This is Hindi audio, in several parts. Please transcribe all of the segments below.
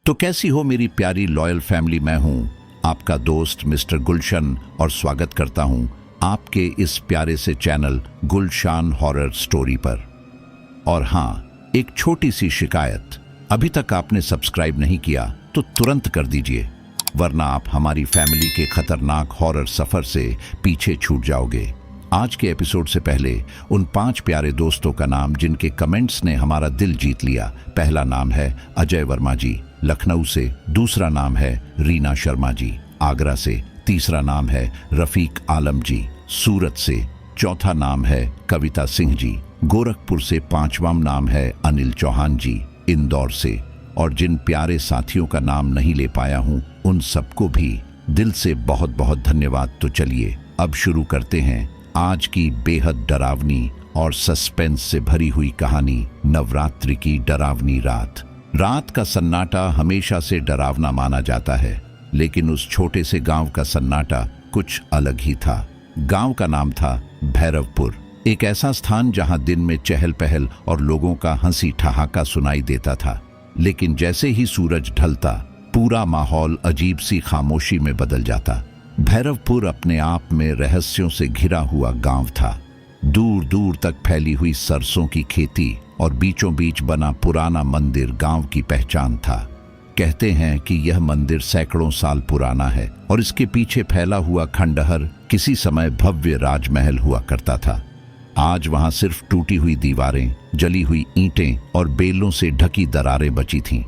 तो कैसी हो मेरी प्यारी लॉयल फैमिली। मैं हूं आपका दोस्त मिस्टर गुलशन और स्वागत करता हूं आपके इस प्यारे से चैनल गुलशान हॉरर स्टोरी पर। और हां, एक छोटी सी शिकायत, अभी तक आपने सब्सक्राइब नहीं किया तो तुरंत कर दीजिए, वरना आप हमारी फैमिली के खतरनाक हॉरर सफर से पीछे छूट जाओगे। आज के एपिसोड से पहले उन 5 प्यारे दोस्तों का नाम जिनके कमेंट्स ने हमारा दिल जीत लिया। पहला नाम है अजय वर्मा जी, लखनऊ से। दूसरा नाम है रीना शर्मा जी, आगरा से। तीसरा नाम है रफीक आलम जी, सूरत से। चौथा नाम है कविता सिंह जी, गोरखपुर से। पांचवां नाम है अनिल चौहान जी, इंदौर से। और जिन प्यारे साथियों का नाम नहीं ले पाया हूं, उन सबको भी दिल से बहुत बहुत धन्यवाद। तो चलिए अब शुरू करते हैं आज की बेहद डरावनी और सस्पेंस से भरी हुई कहानी, नवरात्रि की डरावनी रात। रात का सन्नाटा हमेशा से डरावना माना जाता है, लेकिन उस छोटे से गांव का सन्नाटा कुछ अलग ही था। गांव का नाम था भैरवपुर, एक ऐसा स्थान जहां दिन में चहल पहल और लोगों का हंसी ठहाका सुनाई देता था, लेकिन जैसे ही सूरज ढलता पूरा माहौल अजीब सी खामोशी में बदल जाता। भैरवपुर अपने आप में रहस्यों से घिरा हुआ गांव था। दूर दूर तक फैली हुई सरसों की खेती और बीचों बीच बना पुराना मंदिर गांव की पहचान था। कहते हैं कि यह मंदिर सैकड़ों साल पुराना है और इसके पीछे फैला हुआ खंडहर किसी समय भव्य राजमहल हुआ करता था। आज वहां सिर्फ टूटी हुई दीवारें, जली हुई ईंटें और बेलों से ढकी दरारें बची थीं।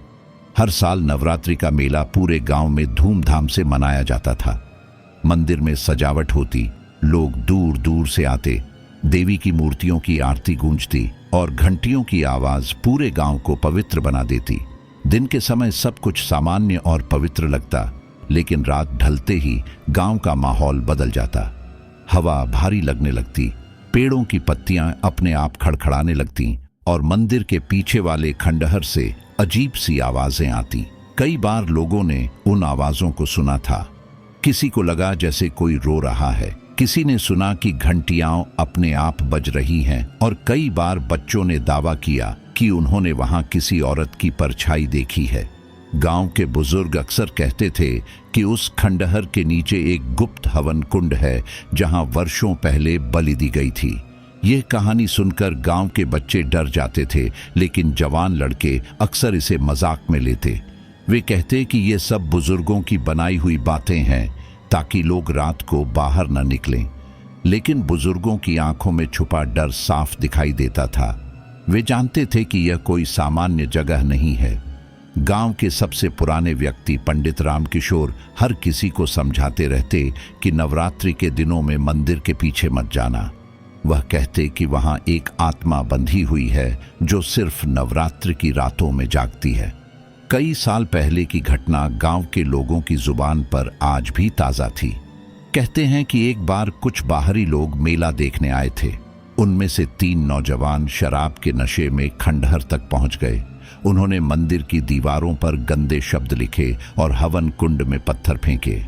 हर साल नवरात्रि का मेला पूरे गांव में धूमधाम से मनाया जाता था। मंदिर में सजावट होती, लोग दूर दूर से आते, देवी की मूर्तियों की आरती गूंजती और घंटियों की आवाज पूरे गांव को पवित्र बना देती। दिन के समय सब कुछ सामान्य और पवित्र लगता, लेकिन रात ढलते ही गांव का माहौल बदल जाता। हवा भारी लगने लगती, पेड़ों की पत्तियां अपने आप खड़खड़ाने लगती और मंदिर के पीछे वाले खंडहर से अजीब सी आवाजें आती। कई बार लोगों ने उन आवाजों को सुना था। किसी को लगा जैसे कोई रो रहा है, किसी ने सुना कि घंटियां अपने आप बज रही हैं, और कई बार बच्चों ने दावा किया कि उन्होंने वहां किसी औरत की परछाई देखी है। गांव के बुजुर्ग अक्सर कहते थे कि उस खंडहर के नीचे एक गुप्त हवन कुंड है जहां वर्षों पहले बलि दी गई थी। यह कहानी सुनकर गांव के बच्चे डर जाते थे, लेकिन जवान लड़के अक्सर इसे मजाक में लेते। वे कहते कि ये सब बुजुर्गों की बनाई हुई बातें हैं ताकि लोग रात को बाहर न निकलें। लेकिन बुजुर्गों की आंखों में छुपा डर साफ दिखाई देता था। वे जानते थे कि यह कोई सामान्य जगह नहीं है। गांव के सबसे पुराने व्यक्ति पंडित रामकिशोर हर किसी को समझाते रहते कि नवरात्रि के दिनों में मंदिर के पीछे मत जाना। वह कहते कि वहां एक आत्मा बंधी हुई है जो सिर्फ नवरात्रि की रातों में जागती है। कई साल पहले की घटना गांव के लोगों की जुबान पर आज भी ताजा थी। कहते हैं कि एक बार कुछ बाहरी लोग मेला देखने आए थे। उनमें से 3 नौजवान शराब के नशे में खंडहर तक पहुंच गए। उन्होंने मंदिर की दीवारों पर गंदे शब्द लिखे और हवन कुंड में पत्थर फेंके।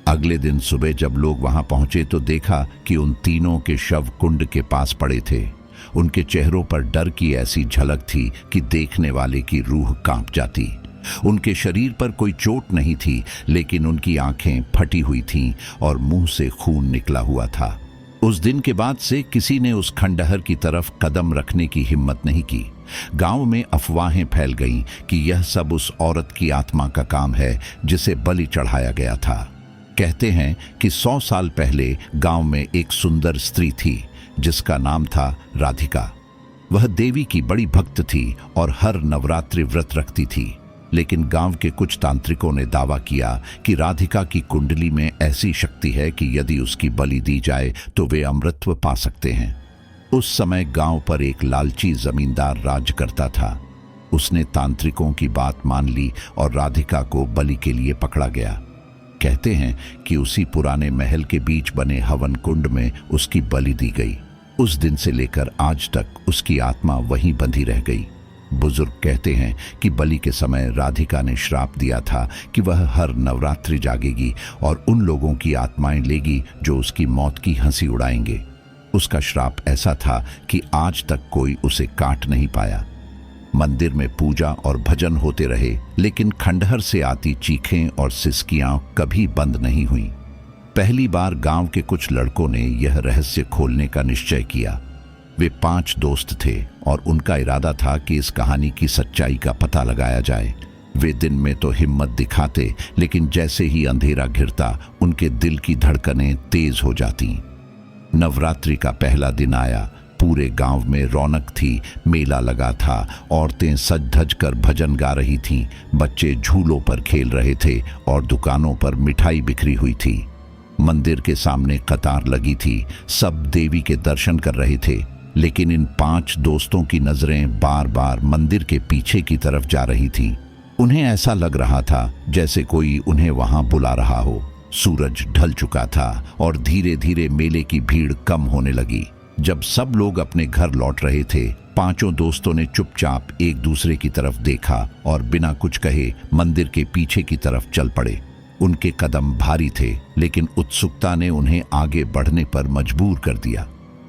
अगले दिन सुबह जब लोग वहां पहुंचे तो देखा कि उन तीनों के शव कुंड के पास पड़े थे। उनके चेहरों पर डर की ऐसी झलक थी कि देखने वाले की रूह कांप जाती। उनके शरीर पर कोई चोट नहीं थी, लेकिन उनकी आंखें फटी हुई थीं और मुंह से खून निकला हुआ था। उस दिन के बाद से किसी ने उस खंडहर की तरफ कदम रखने की हिम्मत नहीं की। गांव में अफवाहें फैल गईं कि यह सब उस औरत की आत्मा का काम है जिसे बलि चढ़ाया गया था। कहते हैं कि 100 साल पहले गांव में एक सुंदर स्त्री थी जिसका नाम था राधिका। वह देवी की बड़ी भक्त थी और हर नवरात्रि व्रत रखती थी। लेकिन गांव के कुछ तांत्रिकों ने दावा किया कि राधिका की कुंडली में ऐसी शक्ति है कि यदि उसकी बलि दी जाए तो वे अमृतत्व पा सकते हैं। उस समय गांव पर एक लालची जमींदार राज करता था। उसने तांत्रिकों की बात मान ली और राधिका को बलि के लिए पकड़ा गया। कहते हैं कि उसी पुराने महल के बीच बने हवन कुंड में उसकी बलि दी गई। उस दिन से लेकर आज तक उसकी आत्मा वहीं बंधी रह गई। बुजुर्ग कहते हैं कि बलि के समय राधिका ने श्राप दिया था कि वह हर नवरात्रि जागेगी और उन लोगों की आत्माएं लेगी जो उसकी मौत की हंसी उड़ाएंगे। उसका श्राप ऐसा था कि आज तक कोई उसे काट नहीं पाया। मंदिर में पूजा और भजन होते रहे, लेकिन खंडहर से आती चीखें और सिसकियां कभी बंद नहीं हुई। पहली बार गांव के कुछ लड़कों ने यह रहस्य खोलने का निश्चय किया। वे 5 दोस्त थे और उनका इरादा था कि इस कहानी की सच्चाई का पता लगाया जाए। वे दिन में तो हिम्मत दिखाते, लेकिन जैसे ही अंधेरा घिरता उनके दिल की धड़कनें तेज हो जाती। नवरात्रि का पहला दिन आया। पूरे गांव में रौनक थी, मेला लगा था, औरतें सज धज कर भजन गा रही थीं, बच्चे झूलों पर खेल रहे थे और दुकानों पर मिठाई बिखरी हुई थी। मंदिर के सामने कतार लगी थी, सब देवी के दर्शन कर रहे थे, लेकिन इन 5 दोस्तों की नजरें बार बार मंदिर के पीछे की तरफ जा रही थी। उन्हें ऐसा लग रहा था जैसे कोई उन्हें वहां बुला रहा हो। सूरज ढल चुका था और धीरे धीरे मेले की भीड़ कम होने लगी। जब सब लोग अपने घर लौट रहे थे, 5 दोस्तों ने चुपचाप एक दूसरे की तरफ देखा और बिना कुछ कहे मंदिर के पीछे की तरफ चल पड़े। उनके कदम भारी थे, लेकिन उत्सुकता ने उन्हें आगे बढ़ने पर मजबूर कर दिया।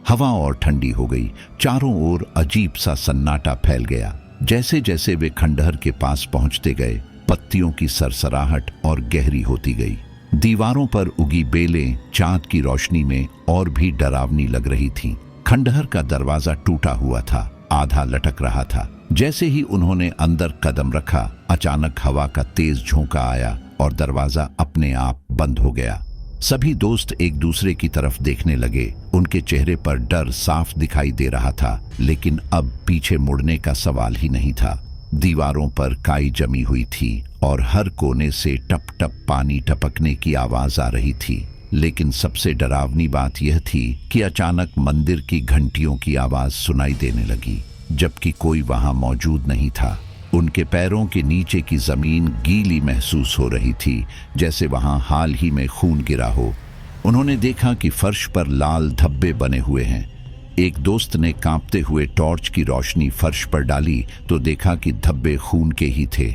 हवा और ठंडी हो गई, चारों ओर अजीब सा सन्नाटा फैल गया। जैसे जैसे वे खंडहर के पास पहुंचते गए, पत्तियों की सरसराहट और गहरी होती गई। दीवारों पर उगी बेलें चांद की रोशनी में और भी डरावनी लग रही थीं। खंडहर का दरवाजा टूटा हुआ था, आधा लटक रहा था। जैसे ही उन्होंने अंदर कदम रखा, अचानक हवा का तेज झोंका आया और दरवाजा अपने आप बंद हो गया। सभी दोस्त एक दूसरे की तरफ देखने लगे। उनके चेहरे पर डर साफ दिखाई दे रहा था, लेकिन अब पीछे मुड़ने का सवाल ही नहीं था। दीवारों पर काई जमी हुई थी और हर कोने से टप टप पानी टपकने की आवाज आ रही थी। लेकिन सबसे डरावनी बात यह थी कि अचानक मंदिर की घंटियों की आवाज सुनाई देने लगी, जबकि कोई वहां मौजूद नहीं था। उनके पैरों के नीचे की जमीन गीली महसूस हो रही थी, जैसे वहां हाल ही में खून गिरा हो। उन्होंने देखा कि फर्श पर लाल धब्बे बने हुए हैं। एक दोस्त ने कांपते हुए टॉर्च की रोशनी फर्श पर डाली तो देखा कि धब्बे खून के ही थे।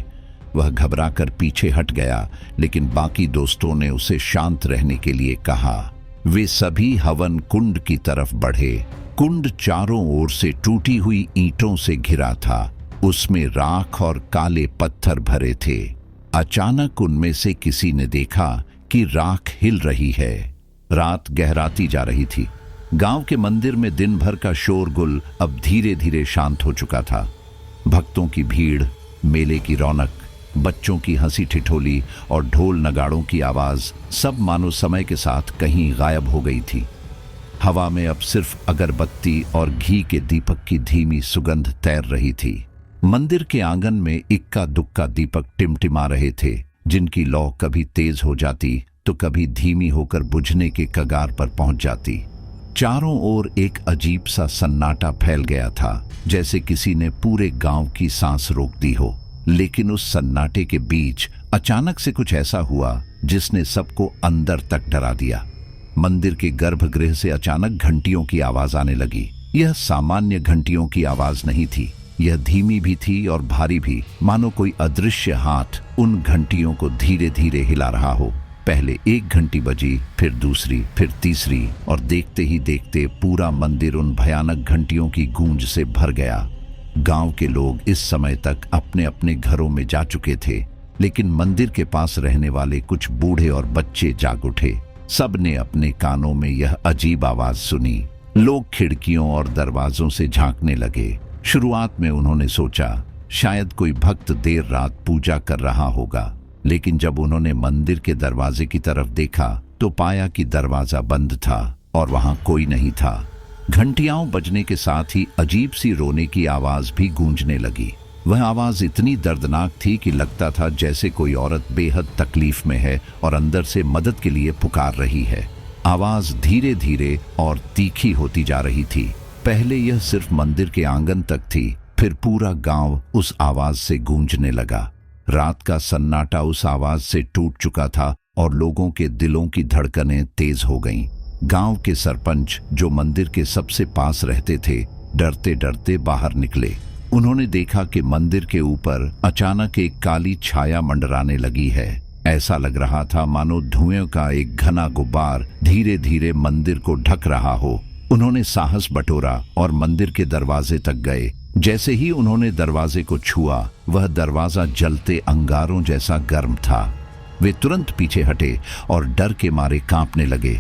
वह घबराकर पीछे हट गया, लेकिन बाकी दोस्तों ने उसे शांत रहने के लिए कहा। वे सभी हवन कुंड की तरफ बढ़े। कुंड चारों ओर से टूटी हुई ईंटों से घिरा था। उसमें राख और काले पत्थर भरे थे। अचानक उनमें से किसी ने देखा कि राख हिल रही है। रात गहराती जा रही थी। गांव के मंदिर में दिन भर का शोरगुल अब धीरे धीरे शांत हो चुका था। भक्तों की भीड़, मेले की रौनक, बच्चों की हंसी ठिठोली और ढोल नगाड़ों की आवाज सब मानो समय के साथ कहीं गायब हो गई थी। हवा में अब सिर्फ अगरबत्ती और घी के दीपक की धीमी सुगंध तैर रही थी। मंदिर के आंगन में इक्का दुक्का दीपक टिमटिमा रहे थे, जिनकी लौ कभी तेज हो जाती तो कभी धीमी होकर बुझने के कगार पर पहुंच जाती। चारों ओर एक अजीब सा सन्नाटा फैल गया था, जैसे किसी ने पूरे गांव की सांस रोक दी हो। लेकिन उस सन्नाटे के बीच अचानक से कुछ ऐसा हुआ जिसने सबको अंदर तक डरा दिया। मंदिर के गर्भगृह से अचानक घंटियों की आवाज आने लगी। यह सामान्य घंटियों की आवाज नहीं थी, यह धीमी भी थी और भारी भी, मानो कोई अदृश्य हाथ उन घंटियों को धीरे धीरे हिला रहा हो। पहले एक घंटी बजी, फिर दूसरी, फिर तीसरी, और देखते ही देखते पूरा मंदिर उन भयानक घंटियों की गूंज से भर गया। गांव के लोग इस समय तक अपने अपने घरों में जा चुके थे, लेकिन मंदिर के पास रहने वाले कुछ बूढ़े और बच्चे जाग उठे। सब ने अपने कानों में यह अजीब आवाज सुनी। लोग खिड़कियों और दरवाजों से झांकने लगे। शुरुआत में उन्होंने सोचा शायद कोई भक्त देर रात पूजा कर रहा होगा, लेकिन जब उन्होंने मंदिर के दरवाजे की तरफ देखा तो पाया कि दरवाजा बंद था और वहां कोई नहीं था। घंटियां बजने के साथ ही अजीब सी रोने की आवाज भी गूंजने लगी। वह आवाज इतनी दर्दनाक थी कि लगता था जैसे कोई औरत बेहद तकलीफ में है और अंदर से मदद के लिए पुकार रही है। आवाज धीरे धीरे और तीखी होती जा रही थी। पहले यह सिर्फ मंदिर के आंगन तक थी, फिर पूरा गांव उस आवाज से गूंजने लगा। रात का सन्नाटा उस आवाज से टूट चुका था और लोगों के दिलों की धड़कनें तेज हो गईं। गांव के सरपंच, जो मंदिर के सबसे पास रहते थे, डरते डरते बाहर निकले। उन्होंने देखा कि मंदिर के ऊपर अचानक एक काली छाया मंडराने लगी है। ऐसा लग रहा था मानो धुएं का एक घना गुब्बार धीरे धीरे मंदिर को ढक रहा हो। उन्होंने साहस बटोरा और मंदिर के दरवाजे तक गए, जैसे ही उन्होंने दरवाजे को छुआ, वह दरवाजा जलते अंगारों जैसा गर्म था। वे तुरंत पीछे हटे और डर के मारे कांपने लगे।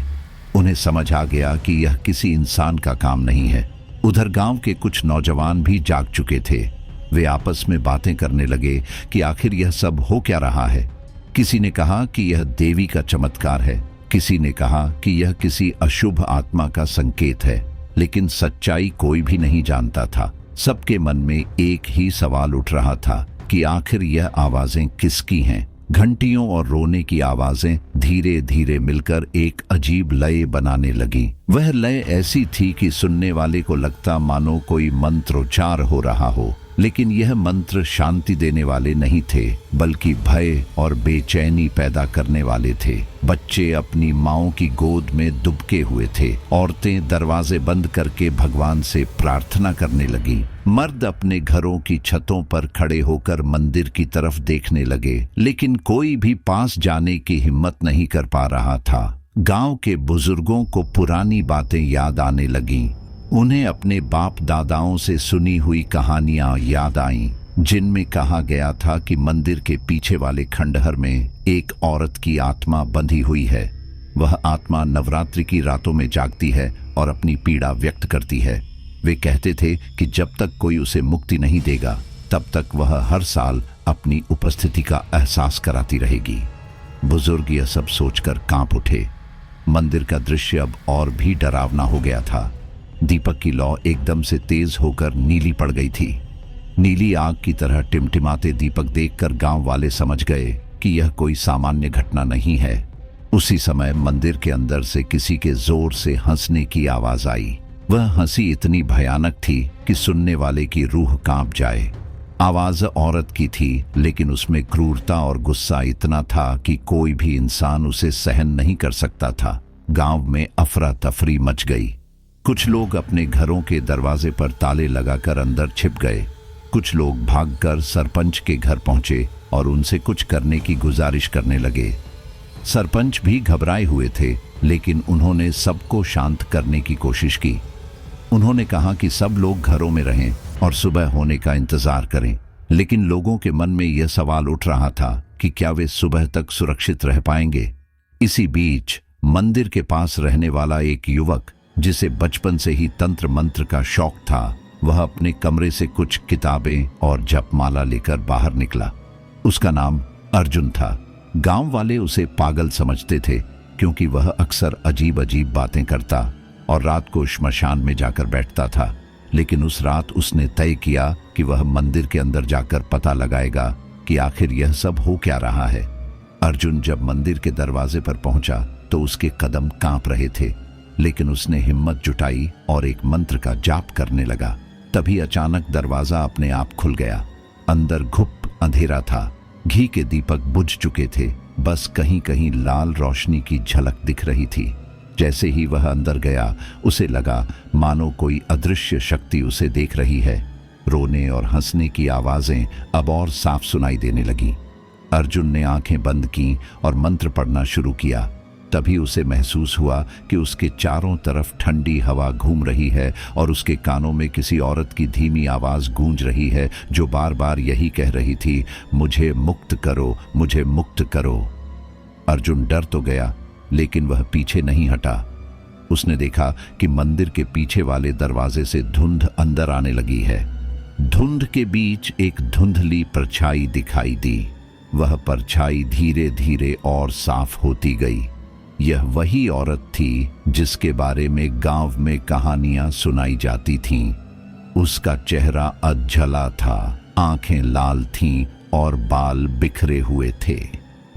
उन्हें समझ आ गया कि यह किसी इंसान का काम नहीं है। उधर गांव के कुछ नौजवान भी जाग चुके थे। वे आपस में बातें करने लगे कि आखिर यह सब हो क्या रहा है। किसी ने कहा कि यह देवी का चमत्कार है, किसी ने कहा कि यह किसी अशुभ आत्मा का संकेत है, लेकिन सच्चाई कोई भी नहीं जानता था। सबके मन में एक ही सवाल उठ रहा था कि आखिर यह आवाजें किसकी हैं। घंटियों और रोने की आवाजें धीरे धीरे मिलकर एक अजीब लय बनाने लगी। वह लय ऐसी थी कि सुनने वाले को लगता मानो कोई मंत्रोच्चार हो रहा हो, लेकिन यह मंत्र शांति देने वाले नहीं थे, बल्कि भय और बेचैनी पैदा करने वाले थे। बच्चे अपनी माओं की गोद में दुबके हुए थे। औरतें दरवाजे बंद करके भगवान से प्रार्थना करने लगी। मर्द अपने घरों की छतों पर खड़े होकर मंदिर की तरफ देखने लगे, लेकिन कोई भी पास जाने की हिम्मत नहीं कर पा रहा था। गांव के बुजुर्गों को पुरानी बातें याद आने लगीं। उन्हें अपने बाप दादाओं से सुनी हुई कहानियां याद आईं, जिनमें कहा गया था कि मंदिर के पीछे वाले खंडहर में एक औरत की आत्मा बंधी हुई है। वह आत्मा नवरात्रि की रातों में जागती है और अपनी पीड़ा व्यक्त करती है। वे कहते थे कि जब तक कोई उसे मुक्ति नहीं देगा, तब तक वह हर साल अपनी उपस्थिति का एहसास कराती रहेगी। बुजुर्ग यह सब सोचकर कांप उठे। मंदिर का दृश्य अब और भी डरावना हो गया था। दीपक की लौ एकदम से तेज होकर नीली पड़ गई थी। नीली आग की तरह टिमटिमाते दीपक देखकर गांव वाले समझ गए कि यह कोई सामान्य घटना नहीं है। उसी समय मंदिर के अंदर से किसी के जोर से हंसने की आवाज आई। वह हंसी इतनी भयानक थी कि सुनने वाले की रूह कांप जाए। आवाज औरत की थी, लेकिन उसमें क्रूरता और गुस्सा इतना था कि कोई भी इंसान उसे सहन नहीं कर सकता था। गांव में अफरा तफरी मच गई। कुछ लोग अपने घरों के दरवाजे पर ताले लगाकर अंदर छिप गए। कुछ लोग भागकर सरपंच के घर पहुंचे और उनसे कुछ करने की गुजारिश करने लगे। सरपंच भी घबराए हुए थे, लेकिन उन्होंने सबको शांत करने की कोशिश की। उन्होंने कहा कि सब लोग घरों में रहें और सुबह होने का इंतजार करें। लेकिन लोगों के मन में यह सवाल उठ रहा था कि क्या वे सुबह तक सुरक्षित रह पाएंगे। इसी बीच मंदिर के पास रहने वाला एक युवक, जिसे बचपन से ही तंत्र मंत्र का शौक था, वह अपने कमरे से कुछ किताबें और जपमाला लेकर बाहर निकला। उसका नाम अर्जुन था। गांव वाले उसे पागल समझते थे, क्योंकि वह अक्सर अजीब अजीब बातें करता और रात को श्मशान में जाकर बैठता था। लेकिन उस रात उसने तय किया कि वह मंदिर के अंदर जाकर पता लगाएगा कि आखिर यह सब हो क्या रहा है। अर्जुन जब मंदिर के दरवाजे पर पहुंचा तो उसके कदम कांप रहे थे, लेकिन उसने हिम्मत जुटाई और एक मंत्र का जाप करने लगा। तभी अचानक दरवाजा अपने आप खुल गया। अंदर घुप अंधेरा था। घी के दीपक बुझ चुके थे, बस कहीं कहीं लाल रोशनी की झलक दिख रही थी। जैसे ही वह अंदर गया, उसे लगा मानो कोई अदृश्य शक्ति उसे देख रही है। रोने और हंसने की आवाजें अब और साफ सुनाई देने लगीं। अर्जुन ने आंखें बंद की और मंत्र पढ़ना शुरू किया। तभी उसे महसूस हुआ कि उसके चारों तरफ ठंडी हवा घूम रही है और उसके कानों में किसी औरत की धीमी आवाज गूंज रही है, जो बार बार यही कह रही थी, मुझे मुक्त करो, मुझे मुक्त करो। अर्जुन डर तो गया, लेकिन वह पीछे नहीं हटा। उसने देखा कि मंदिर के पीछे वाले दरवाजे से धुंध अंदर आने लगी है। धुंध के बीच एक धुंधली परछाई दिखाई दी। वह परछाई धीरे धीरे और साफ होती गई। यह वही औरत थी जिसके बारे में गांव में कहानियां सुनाई जाती थीं। उसका चेहरा अधजला था, आंखें लाल थीं और बाल बिखरे हुए थे।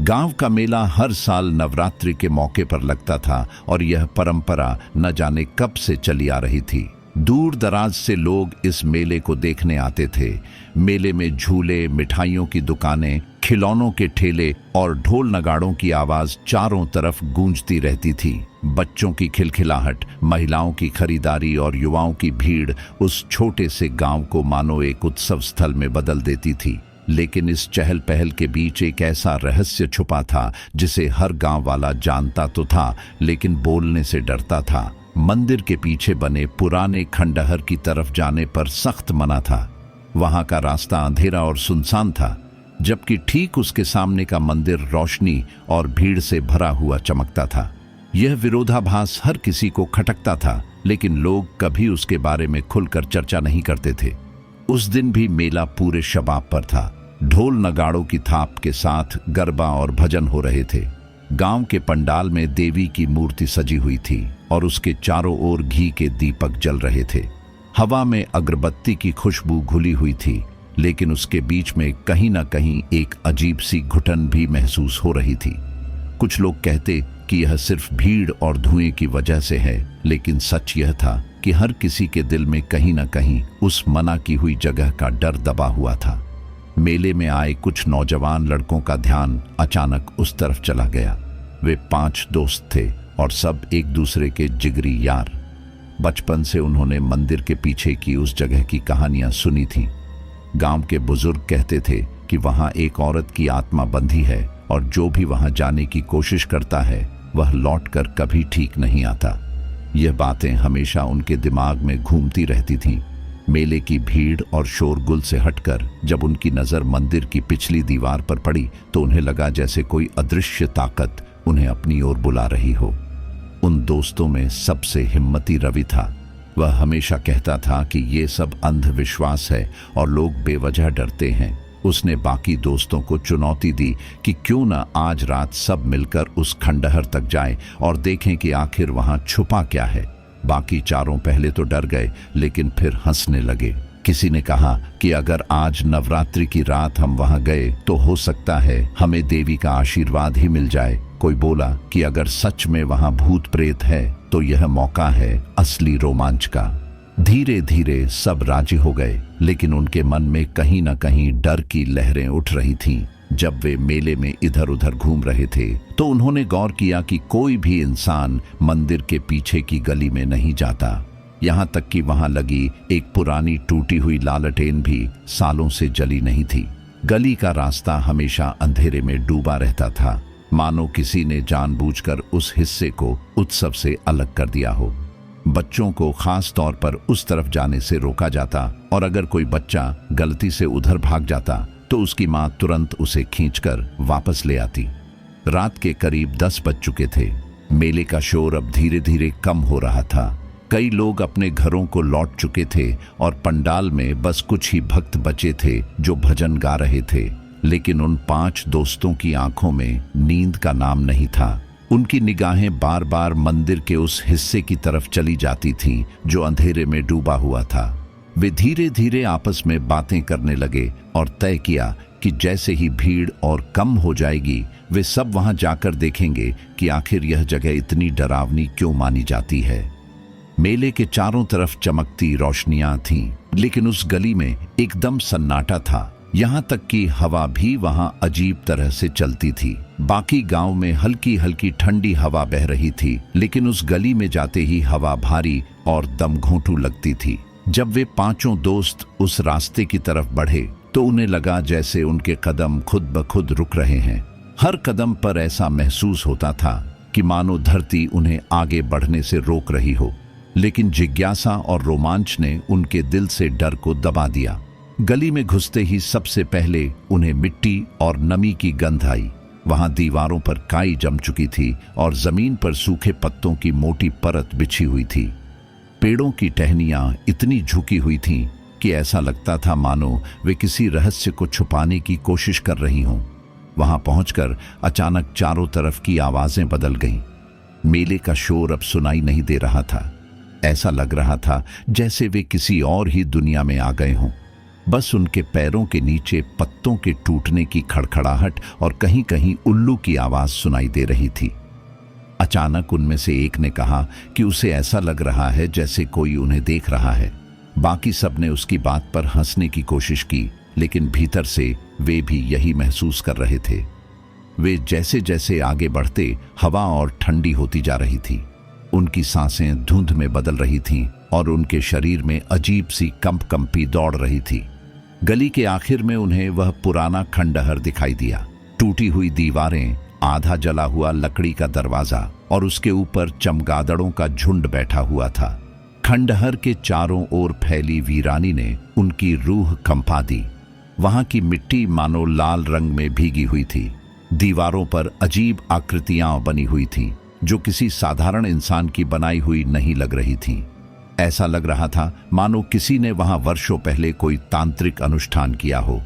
गांव का मेला हर साल नवरात्रि के मौके पर लगता था और यह परंपरा न जाने कब से चली आ रही थी। दूर दराज से लोग इस मेले को देखने आते थे। मेले में झूले, मिठाइयों की दुकानें, खिलौनों के ठेले और ढोल नगाड़ों की आवाज चारों तरफ गूंजती रहती थी। बच्चों की खिलखिलाहट, महिलाओं की खरीदारी और युवाओं की भीड़ उस छोटे से गांव को मानो एक उत्सव स्थल में बदल देती थी। लेकिन इस चहल पहल के बीच एक ऐसा रहस्य छुपा था जिसे हर गांव वाला जानता तो था, लेकिन बोलने से डरता था। मंदिर के पीछे बने पुराने खंडहर की तरफ जाने पर सख्त मना था। वहां का रास्ता अंधेरा और सुनसान था, जबकि ठीक उसके सामने का मंदिर रोशनी और भीड़ से भरा हुआ चमकता था। यह विरोधाभास हर किसी को खटकता था, लेकिन लोग कभी उसके बारे में खुलकर चर्चा नहीं करते थे। उस दिन भी मेला पूरे शबाब पर था। ढोल नगाड़ों की थाप के साथ गरबा और भजन हो रहे थे। गांव के पंडाल में देवी की मूर्ति सजी हुई थी और उसके चारों ओर घी के दीपक जल रहे थे। हवा में अगरबत्ती की खुशबू घुली हुई थी, लेकिन उसके बीच में कहीं ना कहीं एक अजीब सी घुटन भी महसूस हो रही थी। कुछ लोग कहते कि यह सिर्फ भीड़ और धुएं की वजह से है, लेकिन सच यह था कि हर किसी के दिल में कहीं ना कहीं उस मना की हुई जगह का डर दबा हुआ था। मेले में आए कुछ नौजवान लड़कों का ध्यान अचानक उस तरफ चला गया। वे 5 दोस्त थे और सब एक दूसरे के जिगरी यार। बचपन से उन्होंने मंदिर के पीछे की उस जगह की कहानियां सुनी थीं। गांव के बुजुर्ग कहते थे कि वहां एक औरत की आत्मा बंधी है और जो भी वहां जाने की कोशिश करता है वह लौटकर कभी ठीक नहीं आता। यह बातें हमेशा उनके दिमाग में घूमती रहती थीं। मेले की भीड़ और शोरगुल से हटकर जब उनकी नज़र मंदिर की पिछली दीवार पर पड़ी तो उन्हें लगा जैसे कोई अदृश्य ताकत उन्हें अपनी ओर बुला रही हो। उन दोस्तों में सबसे हिम्मती रवि था। वह हमेशा कहता था कि ये सब अंधविश्वास है और लोग बेवजह डरते हैं। उसने बाकी दोस्तों को चुनौती दी कि क्यों न आज रात सब मिलकर उस खंडहर तक जाएं और देखें कि आखिर वहां छुपा क्या है। बाकी चारों पहले तो डर गए, लेकिन फिर हंसने लगे। किसी ने कहा कि अगर आज नवरात्रि की रात हम वहां गए तो हो सकता है हमें देवी का आशीर्वाद ही मिल जाए। कोई बोला कि अगर सच में वहां भूत प्रेत है तो यह मौका है असली रोमांच का। धीरे धीरे सब राजी हो गए, लेकिन उनके मन में कहीं ना कहीं डर की लहरें उठ रही थीं। जब वे मेले में इधर उधर घूम रहे थे तो उन्होंने गौर किया कि कोई भी इंसान मंदिर के पीछे की गली में नहीं जाता। यहाँ तक कि वहां लगी एक पुरानी टूटी हुई लालटेन भी सालों से जली नहीं थी। गली का रास्ता हमेशा अंधेरे में डूबा रहता था, मानो किसी ने जानबूझकर उस हिस्से को उत्सव से अलग कर दिया हो। बच्चों को खास तौर पर उस तरफ जाने से रोका जाता और अगर कोई बच्चा गलती से उधर भाग जाता तो उसकी मां तुरंत उसे खींचकर वापस ले आती। रात के करीब 10 बज चुके थे। मेले का शोर अब धीरे धीरे कम हो रहा था। कई लोग अपने घरों को लौट चुके थे और पंडाल में बस कुछ ही भक्त बचे थे जो भजन गा रहे थे। लेकिन उन 5 दोस्तों की आंखों में नींद का नाम नहीं था। उनकी निगाहें बार बार मंदिर के उस हिस्से की तरफ चली जाती थीं जो अंधेरे में डूबा हुआ था। वे धीरे धीरे आपस में बातें करने लगे और तय किया कि जैसे ही भीड़ और कम हो जाएगी वे सब वहां जाकर देखेंगे कि आखिर यह जगह इतनी डरावनी क्यों मानी जाती है। मेले के चारों तरफ चमकती रोशनियां थीं, लेकिन उस गली में एकदम सन्नाटा था। यहाँ तक कि हवा भी वहां अजीब तरह से चलती थी। बाकी गांव में हल्की हल्की ठंडी हवा बह रही थी, लेकिन उस गली में जाते ही हवा भारी और दमघोंटू लगती थी। जब वे 5 दोस्त उस रास्ते की तरफ बढ़े तो उन्हें लगा जैसे उनके कदम खुद ब खुद रुक रहे हैं। हर कदम पर ऐसा महसूस होता था कि मानो धरती उन्हें आगे बढ़ने से रोक रही हो, लेकिन जिज्ञासा और रोमांच ने उनके दिल से डर को दबा दिया। गली में घुसते ही सबसे पहले उन्हें मिट्टी और नमी की गंध आई। वहां दीवारों पर काई जम चुकी थी और जमीन पर सूखे पत्तों की मोटी परत बिछी हुई थी। पेड़ों की टहनियां इतनी झुकी हुई थीं कि ऐसा लगता था मानो वे किसी रहस्य को छुपाने की कोशिश कर रही हों। वहां पहुंचकर अचानक चारों तरफ की आवाजें बदल गईं। मेले का शोर अब सुनाई नहीं दे रहा था। ऐसा लग रहा था जैसे वे किसी और ही दुनिया में आ गए हों। बस उनके पैरों के नीचे पत्तों के टूटने की खड़खड़ाहट और कहीं कहीं उल्लू की आवाज सुनाई दे रही थी। अचानक उनमें से एक ने कहा कि उसे ऐसा लग रहा है जैसे कोई उन्हें देख रहा है। बाकी सब ने उसकी बात पर हंसने की कोशिश की, लेकिन भीतर से वे भी यही महसूस कर रहे थे। वे जैसे जैसे आगे बढ़ते हवा और ठंडी होती जा रही थी। उनकी सांसें धुंध में बदल रही थीं और उनके शरीर में अजीब सी कंपी दौड़ रही थी। गली के आखिर में उन्हें वह पुराना खंडहर दिखाई दिया। टूटी हुई दीवारें, आधा जला हुआ लकड़ी का दरवाजा और उसके ऊपर चमगादड़ों का झुंड बैठा हुआ था। खंडहर के चारों ओर फैली वीरानी ने उनकी रूह कंपा दी। वहां की मिट्टी मानो लाल रंग में भीगी हुई थी। दीवारों पर अजीब आकृतियां बनी हुई थीं, जो किसी साधारण इंसान की बनाई हुई नहीं लग रही थीं। ऐसा लग रहा था मानो किसी ने वहां वर्षों पहले कोई तांत्रिक अनुष्ठान किया हो।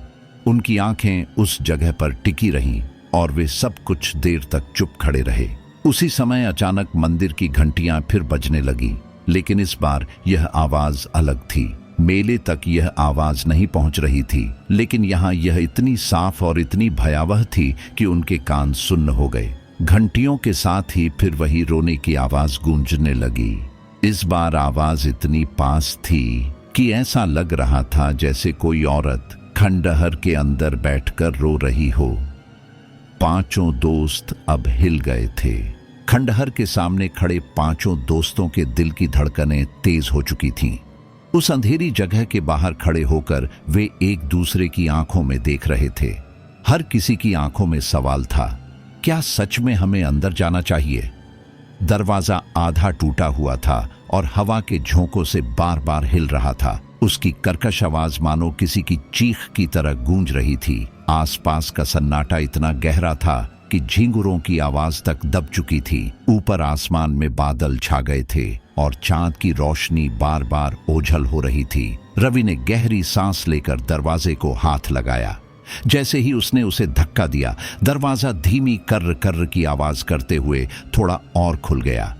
उनकी आंखें उस जगह पर टिकी रहीं और वे सब कुछ देर तक चुप खड़े रहे। उसी समय अचानक मंदिर की घंटियां फिर बजने लगी, लेकिन इस बार यह आवाज अलग थी। मेले तक यह आवाज नहीं पहुंच रही थी, लेकिन यहाँ यह इतनी साफ और इतनी भयावह थी कि उनके कान सुन्न हो गए। घंटियों के साथ ही फिर वही रोने की आवाज गूंजने लगी। इस बार आवाज इतनी पास थी कि ऐसा लग रहा था जैसे कोई औरत खंडहर के अंदर बैठकर रो रही हो। पांचों दोस्त अब हिल गए थे। खंडहर के सामने खड़े पांचों दोस्तों के दिल की धड़कनें तेज हो चुकी थीं। उस अंधेरी जगह के बाहर खड़े होकर वे एक दूसरे की आंखों में देख रहे थे। हर किसी की आंखों में सवाल था, क्या सच में हमें अंदर जाना चाहिए? दरवाजा आधा टूटा हुआ था और हवा के झोंकों से बार बार हिल रहा था। उसकी कर्कश आवाज मानो किसी की चीख की तरह गूंज रही थी। आसपास का सन्नाटा इतना गहरा था कि झींगुरों की आवाज तक दब चुकी थी। ऊपर आसमान में बादल छा गए थे और चांद की रोशनी बार बार ओझल हो रही थी। रवि ने गहरी सांस लेकर दरवाजे को हाथ लगाया। जैसे ही उसने उसे धक्का दिया, दरवाजा धीमी कर्र कर्र की आवाज करते हुए थोड़ा और खुल गया।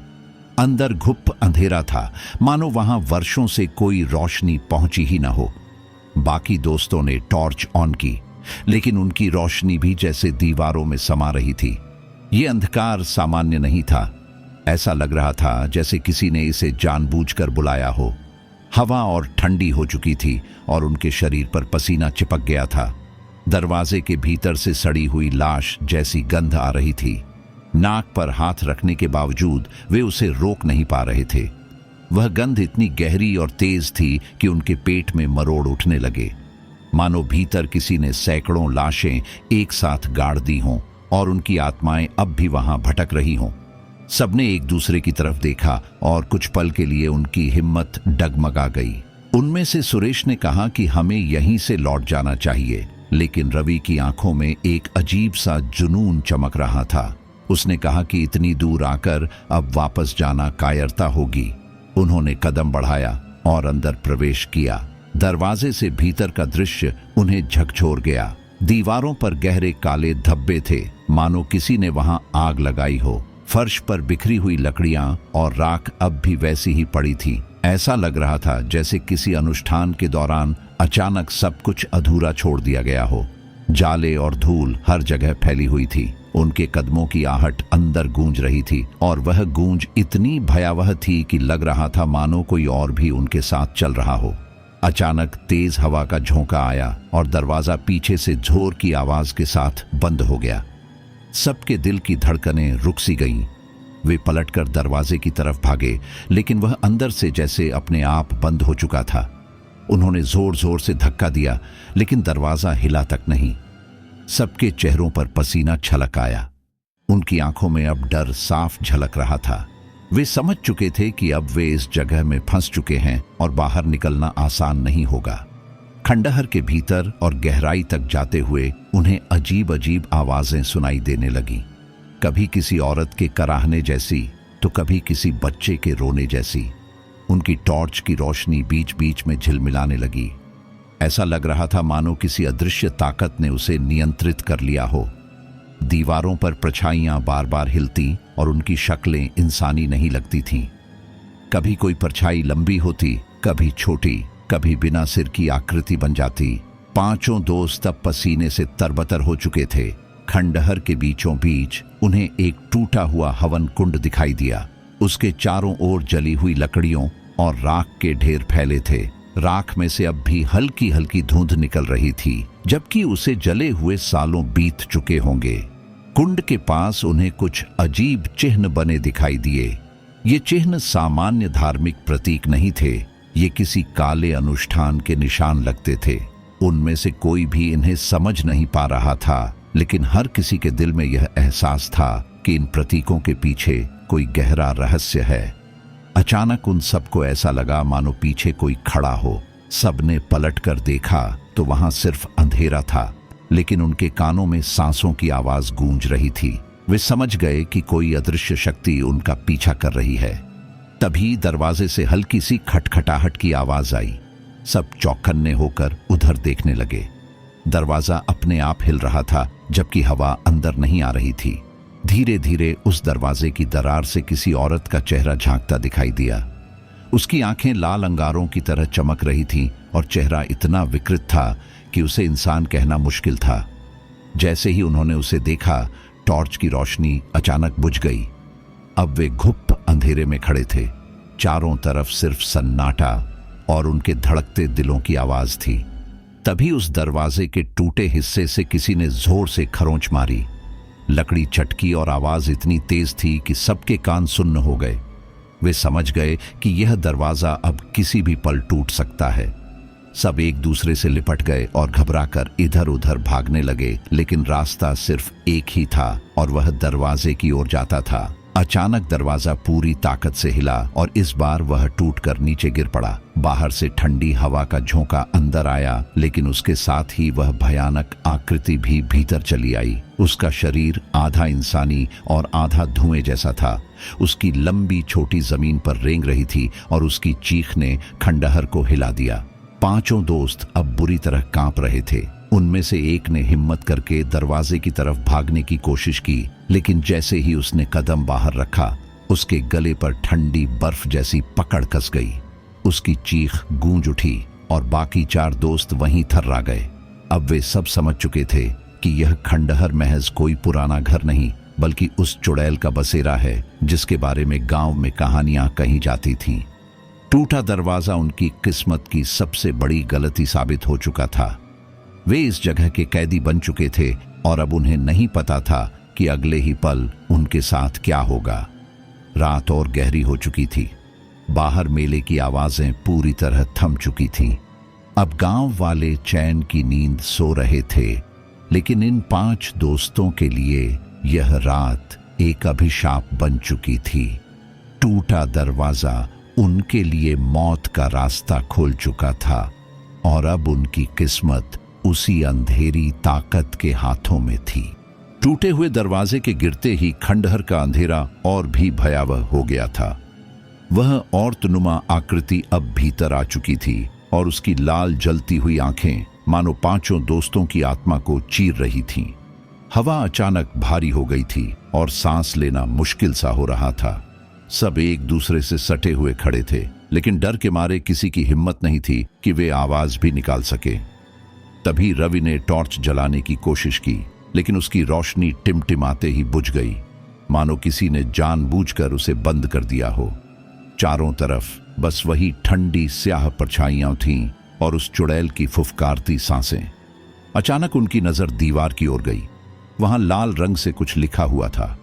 अंदर घुप अंधेरा था, मानो वहां वर्षों से कोई रोशनी पहुंची ही न हो। बाकी दोस्तों ने टॉर्च ऑन की, लेकिन उनकी रोशनी भी जैसे दीवारों में समा रही थी। ये अंधकार सामान्य नहीं था। ऐसा लग रहा था जैसे किसी ने इसे जानबूझकर बुलाया हो। हवा और ठंडी हो चुकी थी और उनके शरीर पर पसीना चिपक गया था। दरवाजे के भीतर से सड़ी हुई लाश जैसी गंध आ रही थी। नाक पर हाथ रखने के बावजूद वे उसे रोक नहीं पा रहे थे। वह गंध इतनी गहरी और तेज थी कि उनके पेट में मरोड़ उठने लगे, मानो भीतर किसी ने सैकड़ों लाशें एक साथ गाड़ दी हों और उनकी आत्माएं अब भी वहां भटक रही हों। सबने एक दूसरे की तरफ देखा और कुछ पल के लिए उनकी हिम्मत डगमगा गई। उनमें से सुरेश ने कहा कि हमें यहीं से लौट जाना चाहिए, लेकिन रवि की आंखों में एक अजीब सा जुनून चमक रहा था। उसने कहा कि इतनी दूर आकर अब वापस जाना कायरता होगी। उन्होंने कदम बढ़ाया और अंदर प्रवेश किया। दरवाजे से भीतर का दृश्य उन्हें झकझोर गया। दीवारों पर गहरे काले धब्बे थे, मानो किसी ने वहां आग लगाई हो। फर्श पर बिखरी हुई लकड़ियां और राख अब भी वैसी ही पड़ी थी। ऐसा लग रहा था जैसे किसी अनुष्ठान के दौरान अचानक सब कुछ अधूरा छोड़ दिया गया हो। जाले और धूल हर जगह फैली हुई थी। उनके कदमों की आहट अंदर गूंज रही थी और वह गूंज इतनी भयावह थी कि लग रहा था मानो कोई और भी उनके साथ चल रहा हो। अचानक तेज हवा का झोंका आया और दरवाजा पीछे से जोर की आवाज के साथ बंद हो गया। सबके दिल की धड़कनें रुक सी गईं। वे पलटकर दरवाजे की तरफ भागे, लेकिन वह अंदर से जैसे अपने आप बंद हो चुका था। उन्होंने जोर जोर से धक्का दिया, लेकिन दरवाजा हिला तक नहीं। सबके चेहरों पर पसीना छलक आया। उनकी आंखों में अब डर साफ झलक रहा था। वे समझ चुके थे कि अब वे इस जगह में फंस चुके हैं और बाहर निकलना आसान नहीं होगा। खंडहर के भीतर और गहराई तक जाते हुए उन्हें अजीब अजीब आवाजें सुनाई देने लगीं। कभी किसी औरत के कराहने जैसी, तो कभी किसी बच्चे के रोने जैसी। उनकी टॉर्च की रोशनी बीच बीच में झिलमिलाने लगी। ऐसा लग रहा था मानो किसी अदृश्य ताकत ने उसे नियंत्रित कर लिया हो। दीवारों पर परछाइयां बार बार हिलती और उनकी शक्लें इंसानी नहीं लगती थीं। कभी कोई परछाई लंबी होती, कभी छोटी, कभी बिना सिर की आकृति बन जाती। पांचों दोस्त अब पसीने से तरबतर हो चुके थे। खंडहर के बीचों बीच उन्हें एक टूटा हुआ हवन कुंड दिखाई दिया। उसके चारों ओर जली हुई लकड़ियों और राख के ढेर फैले थे। राख में से अब भी हल्की हल्की धुंध निकल रही थी, जबकि उसे जले हुए सालों बीत चुके होंगे। कुंड के पास उन्हें कुछ अजीब चिन्ह बने दिखाई दिए। ये चिन्ह सामान्य धार्मिक प्रतीक नहीं थे, ये किसी काले अनुष्ठान के निशान लगते थे। उनमें से कोई भी इन्हें समझ नहीं पा रहा था, लेकिन हर किसी के दिल में यह एहसास था कि इन प्रतीकों के पीछे कोई गहरा रहस्य है। अचानक उन सबको ऐसा लगा मानो पीछे कोई खड़ा हो। सबने पलटकर देखा तो वहां सिर्फ अंधेरा था, लेकिन उनके कानों में सांसों की आवाज गूंज रही थी। वे समझ गए कि कोई अदृश्य शक्ति उनका पीछा कर रही है। तभी दरवाजे से हल्की सी खटखटाहट की आवाज आई। सब चौकन्ने होकर उधर देखने लगे। दरवाजा अपने आप हिल रहा था, जबकि हवा अंदर नहीं आ रही थी। धीरे धीरे उस दरवाजे की दरार से किसी औरत का चेहरा झांकता दिखाई दिया। उसकी आंखें लाल अंगारों की तरह चमक रही थीं और चेहरा इतना विकृत था कि उसे इंसान कहना मुश्किल था। जैसे ही उन्होंने उसे देखा, टॉर्च की रोशनी अचानक बुझ गई। अब वे घुप अंधेरे में खड़े थे। चारों तरफ सिर्फ सन्नाटा और उनके धड़कते दिलों की आवाज थी। तभी उस दरवाजे के टूटे हिस्से से किसी ने जोर से खरोंच मारी। लकड़ी चटकी और आवाज इतनी तेज थी कि सबके कान सुन्न हो गए। वे समझ गए कि यह दरवाजा अब किसी भी पल टूट सकता है। सब एक दूसरे से लिपट गए और घबराकर इधर उधर भागने लगे, लेकिन रास्ता सिर्फ एक ही था और वह दरवाजे की ओर जाता था। अचानक दरवाजा पूरी ताकत से हिला और इस बार वह टूटकर नीचे गिर पड़ा। बाहर से ठंडी हवा का झोंका अंदर आया, लेकिन उसके साथ ही वह भयानक आकृति भी भीतर चली आई। उसका शरीर आधा इंसानी और आधा धुएं जैसा था। उसकी लंबी छोटी जमीन पर रेंग रही थी और उसकी चीख ने खंडहर को हिला दिया। पांचों दोस्त अब बुरी तरह कांप रहे थे। उनमें से एक ने हिम्मत करके दरवाजे की तरफ भागने की कोशिश की, लेकिन जैसे ही उसने कदम बाहर रखा, उसके गले पर ठंडी बर्फ जैसी पकड़ कस गई। उसकी चीख गूंज उठी और बाकी 4 दोस्त वहीं थर्रा गए। अब वे सब समझ चुके थे कि यह खंडहर महज कोई पुराना घर नहीं, बल्कि उस चुड़ैल का बसेरा है जिसके बारे में गांव में कहानियां कही जाती थीं। टूटा दरवाजा उनकी किस्मत की सबसे बड़ी गलती साबित हो चुका था। वे इस जगह के कैदी बन चुके थे और अब उन्हें नहीं पता था कि अगले ही पल उनके साथ क्या होगा। रात और गहरी हो चुकी थी। बाहर मेले की आवाजें पूरी तरह थम चुकी थीं। अब गांव वाले चैन की नींद सो रहे थे, लेकिन इन 5 दोस्तों के लिए यह रात एक अभिशाप बन चुकी थी। टूटा दरवाजा उनके लिए मौत का रास्ता खोल चुका था और अब उनकी किस्मत उसी अंधेरी ताकत के हाथों में थी। टूटे हुए दरवाजे के गिरते ही खंडहर का अंधेरा और भी भयावह हो गया था। वह औरतनुमा आकृति अब भीतर आ चुकी थी और उसकी लाल जलती हुई आंखें मानो 5 दोस्तों की आत्मा को चीर रही थीं। हवा अचानक भारी हो गई थी और सांस लेना मुश्किल सा हो रहा था। सब एक दूसरे से सटे हुए खड़े थे, लेकिन डर के मारे किसी की हिम्मत नहीं थी कि वे आवाज भी निकाल सके। तभी रवि ने टॉर्च जलाने की कोशिश की, लेकिन उसकी रोशनी टिमटिमाते ही बुझ गई, मानो किसी ने जानबूझकर उसे बंद कर दिया हो। चारों तरफ बस वही ठंडी स्याह परछाइयां थीं और उस चुड़ैल की फुफकारती सांसें। अचानक उनकी नजर दीवार की ओर गई। वहां लाल रंग से कुछ लिखा हुआ था।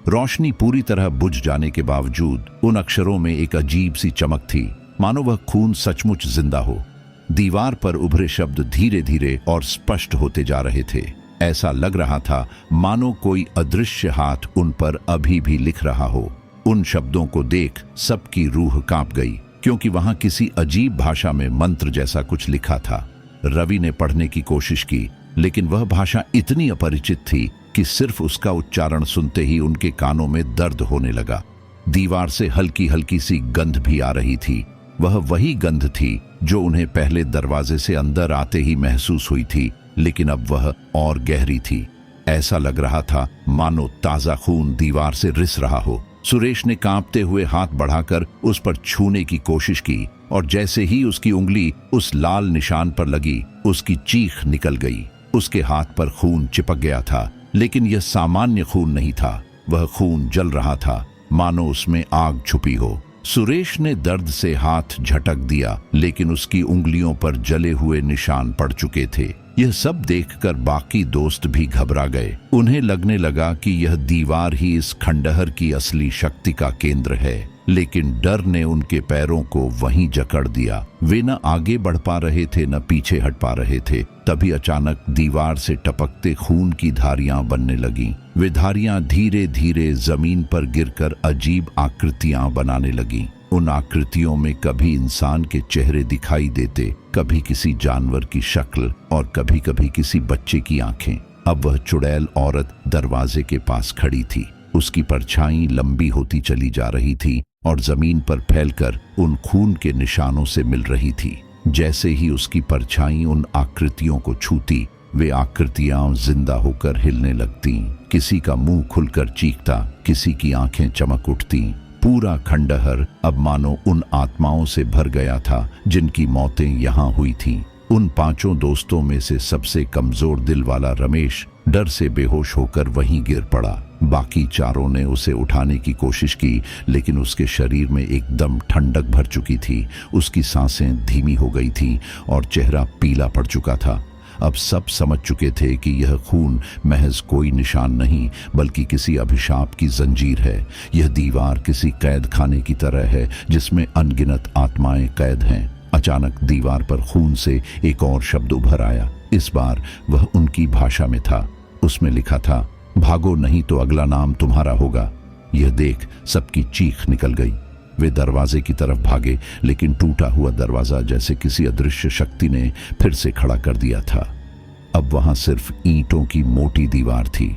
रोशनी पूरी तरह बुझ जाने के बावजूद उन अक्षरों में एक अजीब सी चमक थी, मानो वह खून सचमुच जिंदा हो। दीवार पर उभरे शब्द धीरे धीरे और स्पष्ट होते जा रहे थे। ऐसा लग रहा था मानो कोई अदृश्य हाथ उन पर अभी भी लिख रहा हो। उन शब्दों को देख सबकी रूह कांप गई, क्योंकि वहां किसी अजीब भाषा में मंत्र जैसा कुछ लिखा था। रवि ने पढ़ने की कोशिश की, लेकिन वह भाषा इतनी अपरिचित थी कि सिर्फ उसका उच्चारण सुनते ही उनके कानों में दर्द होने लगा। दीवार से हल्की हल्की सी गंध भी आ रही थी। वह वही गंध थी जो उन्हें पहले दरवाजे से अंदर आते ही महसूस हुई थी, लेकिन अब वह और गहरी थी। ऐसा लग रहा था मानो ताजा खून दीवार से रिस रहा हो। सुरेश ने कांपते हुए हाथ बढ़ाकर उस पर छूने की कोशिश की और जैसे ही उसकी उंगली उस लाल निशान पर लगी, उसकी चीख निकल गई। उसके हाथ पर खून चिपक गया था, लेकिन यह सामान्य खून नहीं था। वह खून जल रहा था, मानो उसमें आग छुपी हो। सुरेश ने दर्द से हाथ झटक दिया, लेकिन उसकी उंगलियों पर जले हुए निशान पड़ चुके थे। यह सब देखकर बाकी दोस्त भी घबरा गए। उन्हें लगने लगा कि यह दीवार ही इस खंडहर की असली शक्ति का केंद्र है, लेकिन डर ने उनके पैरों को वहीं जकड़ दिया। वे न आगे बढ़ पा रहे थे न पीछे हट पा रहे थे। तभी अचानक दीवार से टपकते खून की धारियां बनने लगीं। वे धारियां धीरे धीरे जमीन पर गिरकर अजीब आकृतियां बनाने लगीं। उन आकृतियों में कभी इंसान के चेहरे दिखाई देते, कभी किसी जानवर की शक्ल और कभी कभी किसी बच्चे की आंखें। अब वह चुड़ैल औरत दरवाजे के पास खड़ी थी। उसकी परछाई लंबी होती चली जा रही थी और जमीन पर फैलकर उन खून के निशानों से मिल रही थी। जैसे ही उसकी परछाई उन आकृतियों को छूती, वे आकृतियां जिंदा होकर हिलने लगती। किसी का मुंह खुलकर चीखता, किसी की आंखें चमक उठती। पूरा खंडहर अब मानो उन आत्माओं से भर गया था जिनकी मौतें यहाँ हुई थीं। उन पांचों दोस्तों में से सबसे कमजोर दिल वाला रमेश डर से बेहोश होकर वहीं गिर पड़ा। बाकी चारों ने उसे उठाने की कोशिश की, लेकिन उसके शरीर में एकदम ठंडक भर चुकी थी। उसकी सांसें धीमी हो गई थीं और चेहरा पीला पड़ चुका था। अब सब समझ चुके थे कि यह खून महज कोई निशान नहीं, बल्कि किसी अभिशाप की जंजीर है। यह दीवार किसी कैद खाने की तरह है जिसमें अनगिनत आत्माएं कैद हैं। अचानक दीवार पर खून से एक और शब्द उभर आया। इस बार वह उनकी भाषा में था। उसमें लिखा था, भागो नहीं तो अगला नाम तुम्हारा होगा। यह देख सबकी चीख निकल गई। वे दरवाजे की तरफ भागे, लेकिन टूटा हुआ दरवाजा जैसे किसी अदृश्य शक्ति ने फिर से खड़ा कर दिया था। अब वहां सिर्फ ईंटों की मोटी दीवार थी।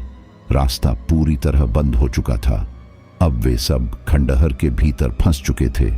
रास्ता पूरी तरह बंद हो चुका था। अब वे सब खंडहर के भीतर फंस चुके थे।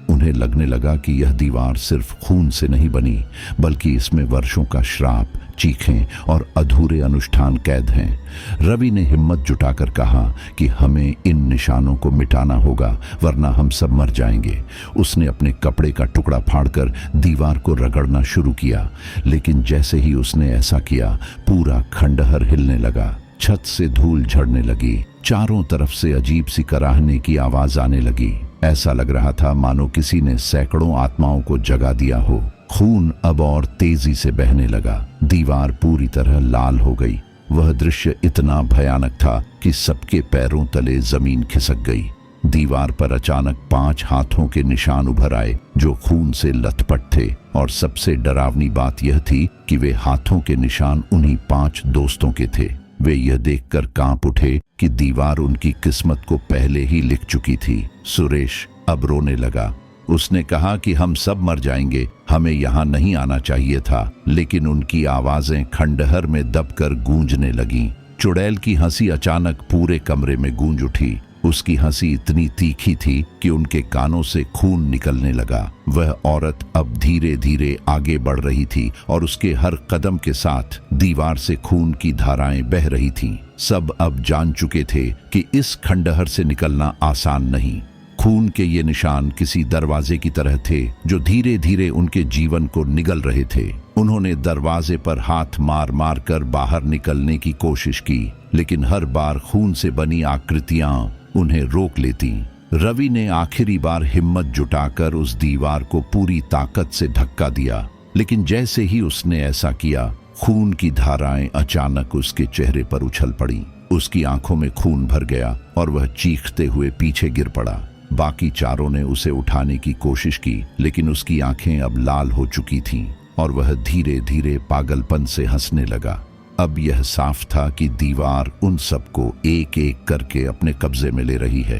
उन्हें लगने लगा कि यह दीवार सिर्फ खून से नहीं बनी, बल्कि इसमें वर्षों का श्राप, चीखें और अधूरे अनुष्ठान कैद हैं। रवि ने हिम्मत जुटाकर कहा कि हमें इन निशानों को मिटाना होगा, वरना हम सब मर जाएंगे। उसने अपने कपड़े का टुकड़ा फाड़कर दीवार को रगड़ना शुरू किया, लेकिन जैसे ही उसने ऐसा किया, पूरा खंडहर हिलने लगा। छत से धूल झड़ने लगी। चारों तरफ से अजीब सी कराहने की आवाज आने लगी। ऐसा लग रहा था मानो किसी ने सैकड़ों आत्माओं को जगा दिया हो। खून अब और तेजी से बहने लगा। दीवार पूरी तरह लाल हो गई। वह दृश्य इतना भयानक था कि सबके पैरों तले जमीन खिसक गई। दीवार पर अचानक 5 हाथों के निशान उभर आए जो खून से लथपथ थे, और सबसे डरावनी बात यह थी कि वे हाथों के निशान उन्हीं 5 दोस्तों के थे। वे यह देखकर कांप उठे कि दीवार उनकी किस्मत को पहले ही लिख चुकी थी। सुरेश अब रोने लगा। उसने कहा कि हम सब मर जाएंगे, हमें यहाँ नहीं आना चाहिए था। लेकिन उनकी आवाजें खंडहर में दबकर गूंजने लगीं। चुड़ैल की हंसी अचानक पूरे कमरे में गूंज उठी। उसकी हंसी इतनी तीखी थी कि उनके कानों से खून निकलने लगा। वह औरत अब धीरे धीरे आगे बढ़ रही थी और उसके हर कदम के साथ दीवार से खून की धाराएं बह रही थीं। सब अब जान चुके थे कि इस खंडहर से निकलना आसान नहीं। खून के ये निशान किसी दरवाजे की तरह थे जो धीरे धीरे उनके जीवन को निगल रहे थे। उन्होंने दरवाजे पर हाथ मार मार कर बाहर निकलने की कोशिश की, लेकिन हर बार खून से बनी आकृतियां उन्हें रोक लेती। रवि ने आखिरी बार हिम्मत जुटाकर उस दीवार को पूरी ताकत से धक्का दिया, लेकिन जैसे ही उसने ऐसा किया, खून की धाराएं अचानक उसके चेहरे पर उछल पड़ी। उसकी आंखों में खून भर गया और वह चीखते हुए पीछे गिर पड़ा। बाकी चारों ने उसे उठाने की कोशिश की, लेकिन उसकी आंखें अब लाल हो चुकी थीं और वह धीरे धीरे पागलपन से हंसने लगा। अब यह साफ था कि दीवार उन सबको एक एक करके अपने कब्जे में ले रही है।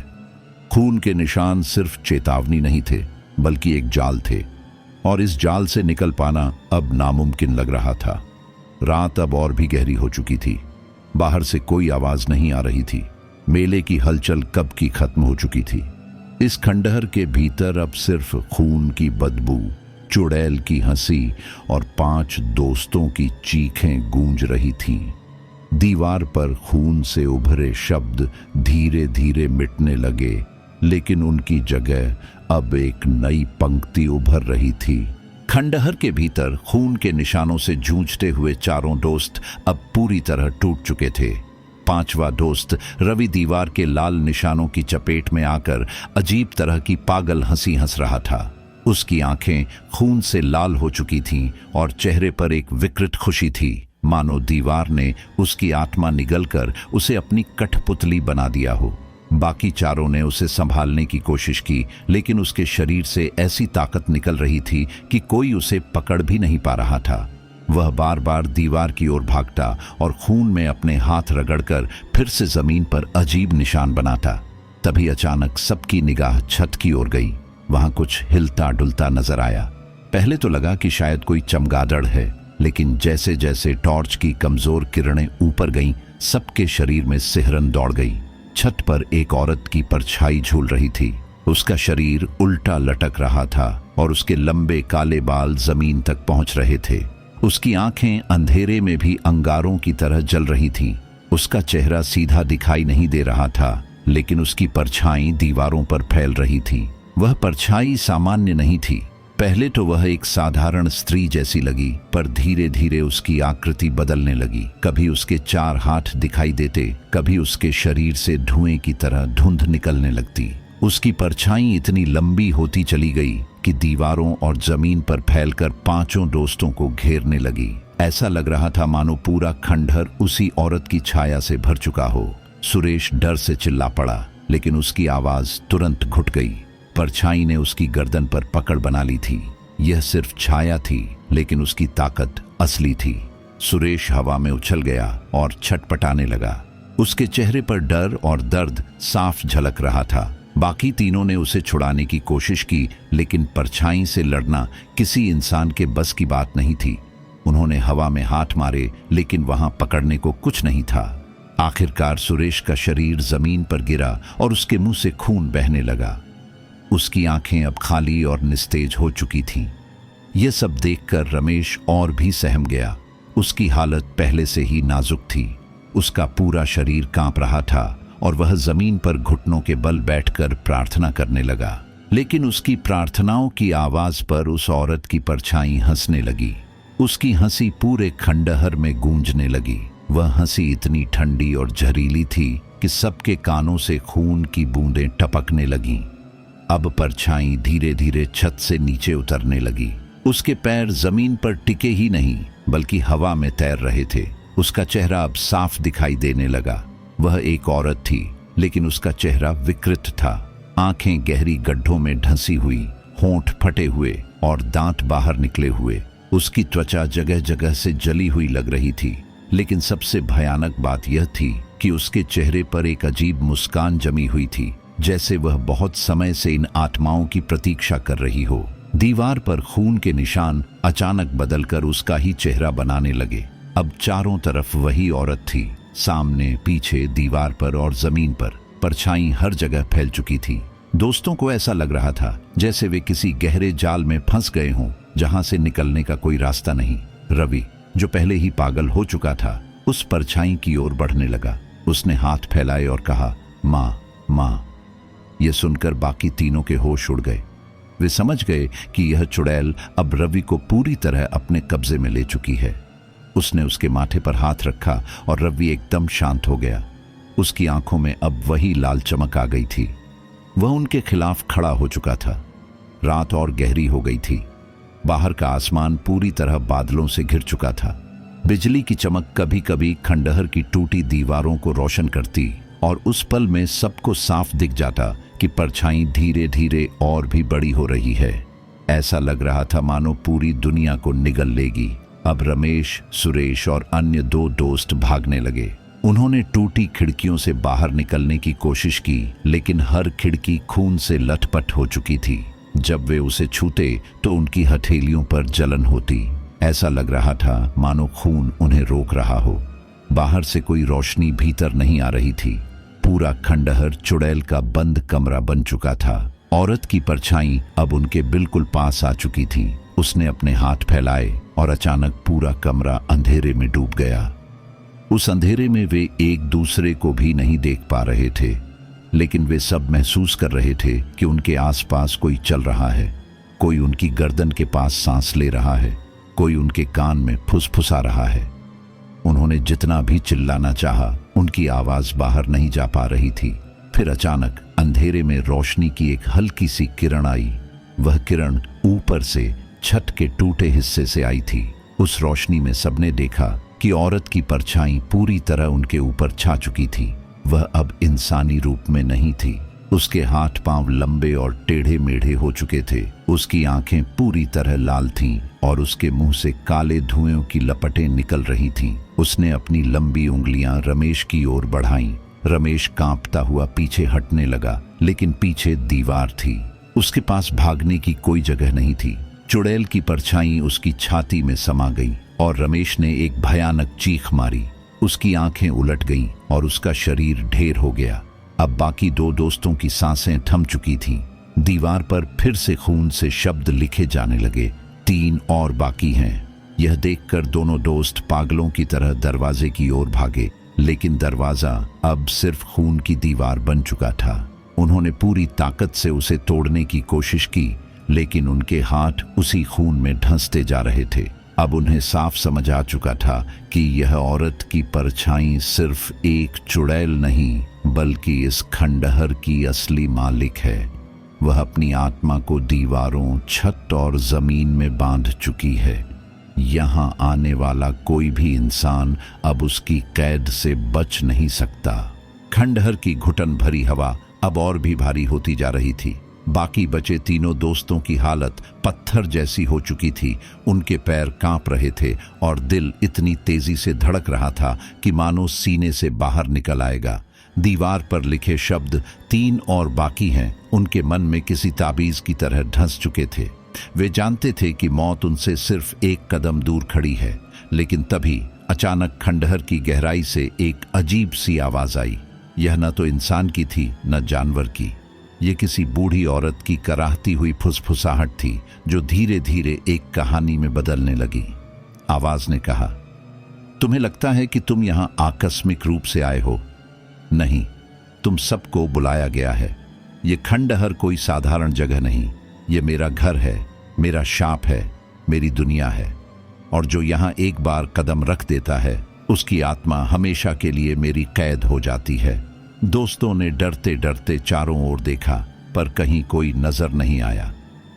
खून के निशान सिर्फ चेतावनी नहीं थे, बल्कि एक जाल थे, और इस जाल से निकल पाना अब नामुमकिन लग रहा था। रात अब और भी गहरी हो चुकी थी। बाहर से कोई आवाज नहीं आ रही थी। मेले की हलचल कब की खत्म हो चुकी थी। इस खंडहर के भीतर अब सिर्फ खून की बदबू, चुड़ैल की हंसी और 5 दोस्तों की चीखें गूंज रही थीं। दीवार पर खून से उभरे शब्द धीरे धीरे मिटने लगे, लेकिन उनकी जगह अब एक नई पंक्ति उभर रही थी। खंडहर के भीतर खून के निशानों से जूझते हुए चारों दोस्त अब पूरी तरह टूट चुके थे। 5वां दोस्त रवि दीवार के लाल निशानों की चपेट में आकर अजीब तरह की पागल हंसी हंस रहा था। उसकी आंखें खून से लाल हो चुकी थीं और चेहरे पर एक विकृत खुशी थी, मानो दीवार ने उसकी आत्मा निगलकर उसे अपनी कठपुतली बना दिया हो। बाकी चारों ने उसे संभालने की कोशिश की, लेकिन उसके शरीर से ऐसी ताकत निकल रही थी कि कोई उसे पकड़ भी नहीं पा रहा था। वह बार बार दीवार की ओर भागता और खून में अपने हाथ रगड़कर फिर से जमीन पर अजीब निशान बनाता। तभी अचानक सबकी निगाह छत की ओर गई। वहां कुछ हिलता डुलता नजर आया। पहले तो लगा कि शायद कोई चमगादड़ है, लेकिन जैसे जैसे टॉर्च की कमजोर किरणें ऊपर गईं, सबके शरीर में सिहरन दौड़ गई। छत पर एक औरत की परछाई झूल रही थी। उसका शरीर उल्टा लटक रहा था और उसके लंबे काले बाल जमीन तक पहुंच रहे थे। उसकी आंखें अंधेरे में भी अंगारों की तरह जल रही थीं। उसका चेहरा सीधा दिखाई नहीं दे रहा था, लेकिन उसकी परछाई दीवारों पर फैल रही थी। वह परछाई सामान्य नहीं थी। पहले तो वह एक साधारण स्त्री जैसी लगी, पर धीरे धीरे उसकी आकृति बदलने लगी। कभी उसके 4 हाथ दिखाई देते, कभी उसके शरीर से धुएं की तरह धुंध निकलने लगती। उसकी परछाई इतनी लंबी होती चली गई कि दीवारों और जमीन पर फैलकर 5 दोस्तों को घेरने लगी। ऐसा लग रहा था मानो पूरा खंडहर उसी औरत की छाया से भर चुका हो। सुरेश डर से चिल्ला पड़ा, लेकिन उसकी आवाज तुरंत घुट गई। परछाई ने उसकी गर्दन पर पकड़ बना ली थी। यह सिर्फ छाया थी, लेकिन उसकी ताकत असली थी। सुरेश हवा में उछल गया और छटपटाने लगा। उसके चेहरे पर डर और दर्द साफ झलक रहा था। बाकी तीनों ने उसे छुड़ाने की कोशिश की, लेकिन परछाई से लड़ना किसी इंसान के बस की बात नहीं थी। उन्होंने हवा में हाथ मारे, लेकिन वहां पकड़ने को कुछ नहीं था। आखिरकार सुरेश का शरीर जमीन पर गिरा और उसके मुंह से खून बहने लगा। उसकी आंखें अब खाली और निस्तेज हो चुकी थीं। यह सब देखकर रमेश और भी सहम गया। उसकी हालत पहले से ही नाजुक थी। उसका पूरा शरीर कांप रहा था और वह जमीन पर घुटनों के बल बैठकर प्रार्थना करने लगा। लेकिन उसकी प्रार्थनाओं की आवाज पर उस औरत की परछाई हंसने लगी। उसकी हंसी पूरे खंडहर में गूंजने लगी। वह हंसी इतनी ठंडी और जहरीली थी कि सबके कानों से खून की बूंदें टपकने लगीं। अब परछाई धीरे धीरे छत से नीचे उतरने लगी। उसके पैर जमीन पर टिके ही नहीं, बल्कि हवा में तैर रहे थे। उसका चेहरा अब साफ दिखाई देने लगा। वह एक औरत थी, लेकिन उसका चेहरा विकृत था। आंखें गहरी गड्ढों में ढंसी हुई, होंठ फटे हुए और दांत बाहर निकले हुए। उसकी त्वचा जगह जगह से जली हुई लग रही थी। लेकिन सबसे भयानक बात यह थी कि उसके चेहरे पर एक अजीब मुस्कान जमी हुई थी, जैसे वह बहुत समय से इन आत्माओं की प्रतीक्षा कर रही हो। दीवार पर खून के निशान अचानक बदलकर उसका ही चेहरा बनाने लगे। अब चारों तरफ वही औरत थी, सामने, पीछे, दीवार पर और जमीन पर। परछाई हर जगह फैल चुकी थी। दोस्तों को ऐसा लग रहा था जैसे वे किसी गहरे जाल में फंस गए हों, जहां से निकलने का कोई रास्ता नहीं। रवि, जो पहले ही पागल हो चुका था, उस परछाई की ओर बढ़ने लगा। उसने हाथ फैलाए और कहा, माँ, माँ। यह सुनकर बाकी तीनों के होश उड़ गए। वे समझ गए कि यह चुड़ैल अब रवि को पूरी तरह अपने कब्जे में ले चुकी है। उसने उसके माथे पर हाथ रखा और रवि एकदम शांत हो गया। उसकी आंखों में अब वही लाल चमक आ गई थी। वह उनके खिलाफ खड़ा हो चुका था। रात और गहरी हो गई थी। बाहर का आसमान पूरी तरह बादलों से घिर चुका था। बिजली की चमक कभी कभी खंडहर की टूटी दीवारों को रोशन करती और उस पल में सबको साफ दिख जाता कि परछाई धीरे धीरे और भी बड़ी हो रही है। ऐसा लग रहा था मानो पूरी दुनिया को निगल लेगी। अब रमेश, सुरेश और अन्य 2 दोस्त भागने लगे। उन्होंने टूटी खिड़कियों से बाहर निकलने की कोशिश की, लेकिन हर खिड़की खून से लथपथ हो चुकी थी। जब वे उसे छूते तो उनकी हथेलियों पर जलन होती। ऐसा लग रहा था मानो खून उन्हें रोक रहा हो। बाहर से कोई रोशनी भीतर नहीं आ रही थी। पूरा खंडहर चुड़ैल का बंद कमरा बन चुका था। औरत की परछाई अब उनके बिल्कुल पास आ चुकी थी। उसने अपने हाथ फैलाए और अचानक पूरा कमरा अंधेरे में डूब गया। उस अंधेरे में वे एक दूसरे को भी नहीं देख पा रहे थे, लेकिन वे सब महसूस कर रहे थे कि उनके आसपास कोई चल रहा है। कोई उनकी गर्दन के पास सांस ले रहा है, कोई उनके कान में फुसफुसा रहा है। उन्होंने जितना भी चिल्लाना चाहा, उनकी आवाज बाहर नहीं जा पा रही थी। फिर अचानक अंधेरे में रोशनी की एक हल्की सी किरण आई। वह किरण ऊपर से छत के टूटे हिस्से से आई थी। उस रोशनी में सबने देखा कि औरत की परछाई पूरी तरह उनके ऊपर छा चुकी थी। वह अब इंसानी रूप में नहीं थी। उसके हाथ पांव लंबे और टेढ़े मेढ़े हो चुके थे। उसकी आंखें पूरी तरह लाल थीं और उसके मुंह से काले धुएं की लपटें निकल रही थीं। उसने अपनी लंबी उंगलियां रमेश की ओर बढ़ाईं। रमेश कांपता हुआ पीछे हटने लगा, लेकिन पीछे दीवार थी। उसके पास भागने की कोई जगह नहीं थी। चुड़ैल की परछाई उसकी छाती में समा गई और रमेश ने एक भयानक चीख मारी। उसकी आंखें उलट गईं और उसका शरीर ढेर हो गया। अब बाकी दो दोस्तों की सांसें थम चुकी थीं। दीवार पर फिर से खून से शब्द लिखे जाने लगे, 3 और बाकी हैं। यह देखकर दोनों दोस्त पागलों की तरह दरवाजे की ओर भागे, लेकिन दरवाजा अब सिर्फ खून की दीवार बन चुका था। उन्होंने पूरी ताकत से उसे तोड़ने की कोशिश की, लेकिन उनके हाथ उसी खून में धंसते जा रहे थे। अब उन्हें साफ समझ आ चुका था कि यह औरत की परछाई सिर्फ एक चुड़ैल नहीं, बल्कि इस खंडहर की असली मालिक है। वह अपनी आत्मा को दीवारों, छत और जमीन में बांध चुकी है। यहाँ आने वाला कोई भी इंसान अब उसकी कैद से बच नहीं सकता। खंडहर की घुटन भरी हवा अब और भी भारी होती जा रही थी। बाकी बचे तीनों दोस्तों की हालत पत्थर जैसी हो चुकी थी। उनके पैर कांप रहे थे और दिल इतनी तेजी से धड़क रहा था कि मानो सीने से बाहर निकल आएगा। दीवार पर लिखे शब्द 3 और बाकी हैं उनके मन में किसी ताबीज की तरह धंस चुके थे। वे जानते थे कि मौत उनसे सिर्फ एक कदम दूर खड़ी है, लेकिन तभी अचानक खंडहर की गहराई से एक अजीब सी आवाज आई। यह न तो इंसान की थी न जानवर की। ये किसी बूढ़ी औरत की कराहती हुई फुसफुसाहट थी जो धीरे धीरे एक कहानी में बदलने लगी। आवाज ने कहा, तुम्हें लगता है कि तुम यहां आकस्मिक रूप से आए हो? नहीं, तुम सबको बुलाया गया है। ये खंडहर कोई साधारण जगह नहीं। ये मेरा घर है, मेरा शाप है, मेरी दुनिया है। और जो यहां एक बार कदम रख देता है, उसकी आत्मा हमेशा के लिए मेरी कैद हो जाती है। दोस्तों ने डरते डरते चारों ओर देखा, पर कहीं कोई नजर नहीं आया।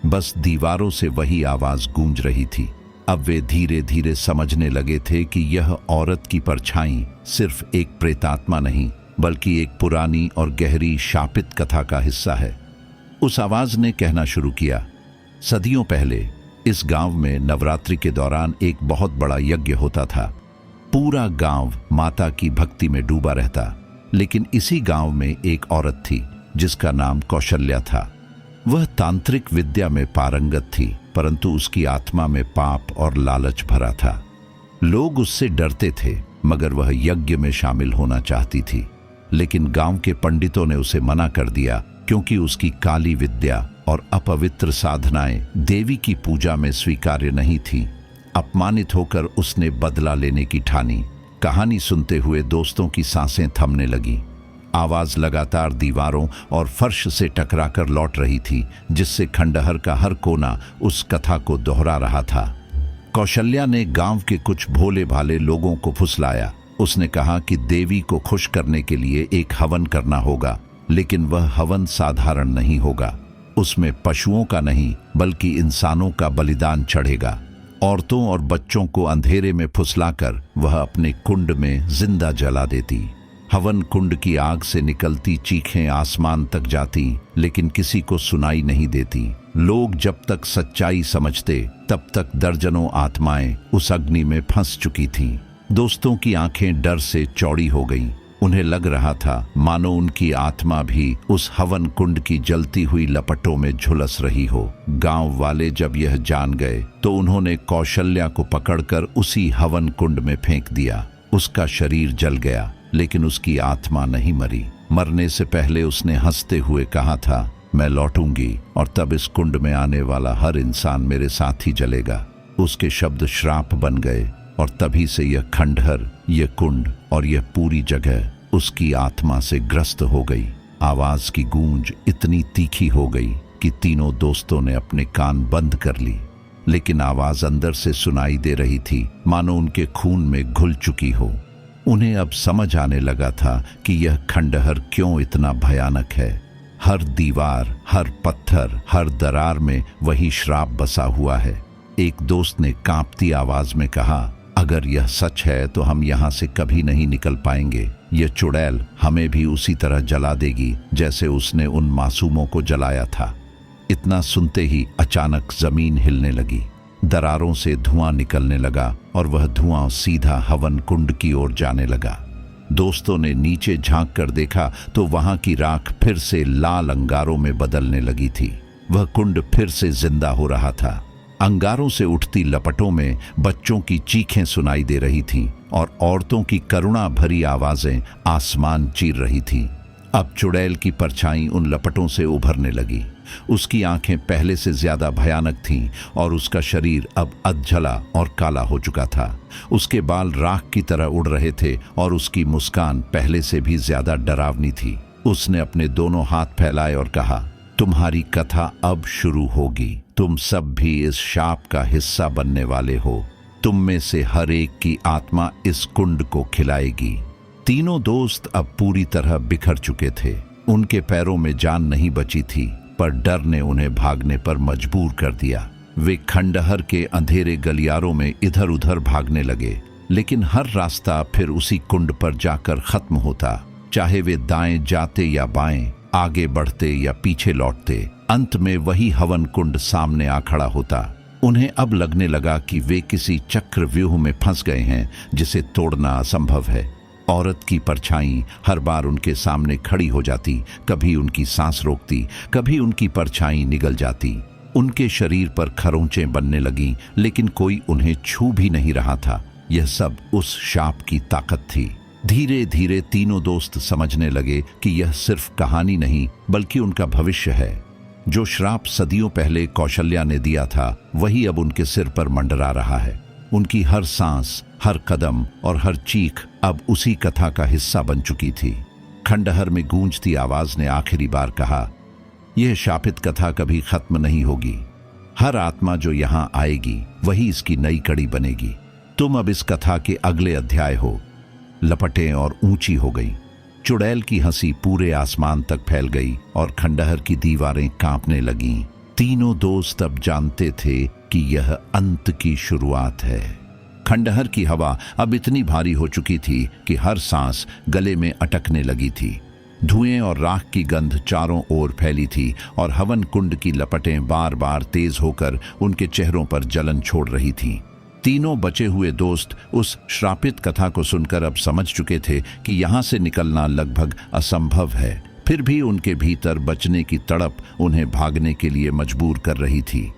बस दीवारों से वही आवाज गूंज रही थी। अब वे धीरे धीरे समझने लगे थे कि यह औरत की परछाई सिर्फ एक प्रेतात्मा नहीं, बल्कि एक पुरानी और गहरी शापित कथा का हिस्सा है। उस आवाज ने कहना शुरू किया, सदियों पहले इस गांव में नवरात्रि के दौरान एक बहुत बड़ा यज्ञ होता था। पूरा गांव माता की भक्ति में डूबा रहता। लेकिन इसी गांव में एक औरत थी जिसका नाम कौशल्या था। वह तांत्रिक विद्या में पारंगत थी, परंतु उसकी आत्मा में पाप और लालच भरा था। लोग उससे डरते थे, मगर वह यज्ञ में शामिल होना चाहती थी। लेकिन गांव के पंडितों ने उसे मना कर दिया, क्योंकि उसकी काली विद्या और अपवित्र साधनाएं देवी की पूजा में स्वीकार्य नहीं थी। अपमानित होकर उसने बदला लेने की ठानी। कहानी सुनते हुए दोस्तों की सांसें थमने लगी। आवाज लगातार दीवारों और फर्श से टकराकर लौट रही थी, जिससे खंडहर का हर कोना उस कथा को दोहरा रहा था। कौशल्या ने गांव के कुछ भोले भाले लोगों को फुसलाया। उसने कहा कि देवी को खुश करने के लिए एक हवन करना होगा, लेकिन वह हवन साधारण नहीं होगा। उसमें पशुओं का नहीं, बल्कि इंसानों का बलिदान चढ़ेगा। औरतों और बच्चों को अंधेरे में फुसलाकर वह अपने कुंड में जिंदा जला देती। हवन कुंड की आग से निकलती चीखें आसमान तक जाती, लेकिन किसी को सुनाई नहीं देती। लोग जब तक सच्चाई समझते, तब तक दर्जनों आत्माएं उस अग्नि में फंस चुकी थीं। दोस्तों की आंखें डर से चौड़ी हो गईं। उन्हें लग रहा था मानो उनकी आत्मा भी उस हवन कुंड की जलती हुई लपटों में झुलस रही हो। गांव वाले जब यह जान गए तो उन्होंने कौशल्या को पकड़कर उसी हवन कुंड में फेंक दिया। उसका शरीर जल गया, लेकिन उसकी आत्मा नहीं मरी। मरने से पहले उसने हंसते हुए कहा था, मैं लौटूंगी और तब इस कुंड में आने वाला हर इंसान मेरे साथ ही जलेगा। उसके शब्द श्राप बन गए और तभी से यह खंडहर, यह कुंड और यह पूरी जगह उसकी आत्मा से ग्रस्त हो गई। आवाज की गूंज इतनी तीखी हो गई कि तीनों दोस्तों ने अपने कान बंद कर ली, लेकिन आवाज अंदर से सुनाई दे रही थी, मानो उनके खून में घुल चुकी हो। उन्हें अब समझ आने लगा था कि यह खंडहर क्यों इतना भयानक है। हर दीवार, हर पत्थर, हर दरार में वही श्राप बसा हुआ है। एक दोस्त ने कांपती आवाज में कहा, अगर यह सच है तो हम यहाँ से कभी नहीं निकल पाएंगे। यह चुड़ैल हमें भी उसी तरह जला देगी जैसे उसने उन मासूमों को जलाया था। इतना सुनते ही अचानक जमीन हिलने लगी, दरारों से धुआं निकलने लगा और वह धुआं सीधा हवन कुंड की ओर जाने लगा। दोस्तों ने नीचे झांक कर देखा तो वहां की राख फिर से लाल अंगारों में बदलने लगी थी। वह कुंड फिर से जिंदा हो रहा था। अंगारों से उठती लपटों में बच्चों की चीखें सुनाई दे रही थीं और औरतों की करुणा भरी आवाजें आसमान चीर रही थीं। अब चुड़ैल की परछाई उन लपटों से उभरने लगी। उसकी आंखें पहले से ज्यादा भयानक थीं और उसका शरीर अब अधजला और काला हो चुका था। उसके बाल राख की तरह उड़ रहे थे और उसकी मुस्कान पहले से भी ज्यादा डरावनी थी। उसने अपने दोनों हाथ फैलाए और कहा, तुम्हारी कथा अब शुरू होगी। तुम सब भी इस शाप का हिस्सा बनने वाले हो। तुम में से हर एक की आत्मा इस कुंड को खिलाएगी। तीनों दोस्त अब पूरी तरह बिखर चुके थे। उनके पैरों में जान नहीं बची थी, पर डर ने उन्हें भागने पर मजबूर कर दिया। वे खंडहर के अंधेरे गलियारों में इधर उधर भागने लगे, लेकिन हर रास्ता फिर उसी कुंड पर जाकर खत्म होता। चाहे वे दाएं जाते या बाएं, आगे बढ़ते या पीछे लौटते, अंत में वही हवन कुंड सामने आ खड़ा होता। उन्हें अब लगने लगा कि वे किसी चक्रव्यूह में फंस गए हैं जिसे तोड़ना असंभव है। औरत की परछाई हर बार उनके सामने खड़ी हो जाती, कभी उनकी सांस रोकती, कभी उनकी परछाई निगल जाती। उनके शरीर पर खरोंचें बनने लगीं, लेकिन कोई उन्हें छू भी नहीं रहा था। यह सब उस शाप की ताकत थी। धीरे धीरे तीनों दोस्त समझने लगे कि यह सिर्फ कहानी नहीं बल्कि उनका भविष्य है। जो श्राप सदियों पहले कौशल्या ने दिया था वही अब उनके सिर पर मंडरा रहा है। उनकी हर सांस, हर कदम और हर चीख अब उसी कथा का हिस्सा बन चुकी थी। खंडहर में गूंजती आवाज ने आखिरी बार कहा, यह शापित कथा कभी खत्म नहीं होगी। हर आत्मा जो यहाँ आएगी वही इसकी नई कड़ी बनेगी। तुम अब इस कथा के अगले अध्याय हो। लपटें और ऊंची हो गई। चुड़ैल की हंसी पूरे आसमान तक फैल गई और खंडहर की दीवारें कांपने लगीं। तीनों दोस्त अब जानते थे कि यह अंत की शुरुआत है। खंडहर की हवा अब इतनी भारी हो चुकी थी कि हर सांस गले में अटकने लगी थी। धुएं और राख की गंध चारों ओर फैली थी और हवन कुंड की लपटें बार बार तेज होकर उनके चेहरों पर जलन छोड़ रही थीं। तीनों बचे हुए दोस्त उस श्रापित कथा को सुनकर अब समझ चुके थे कि यहाँ से निकलना लगभग असंभव है। फिर भी उनके भीतर बचने की तड़प उन्हें भागने के लिए मजबूर कर रही थी।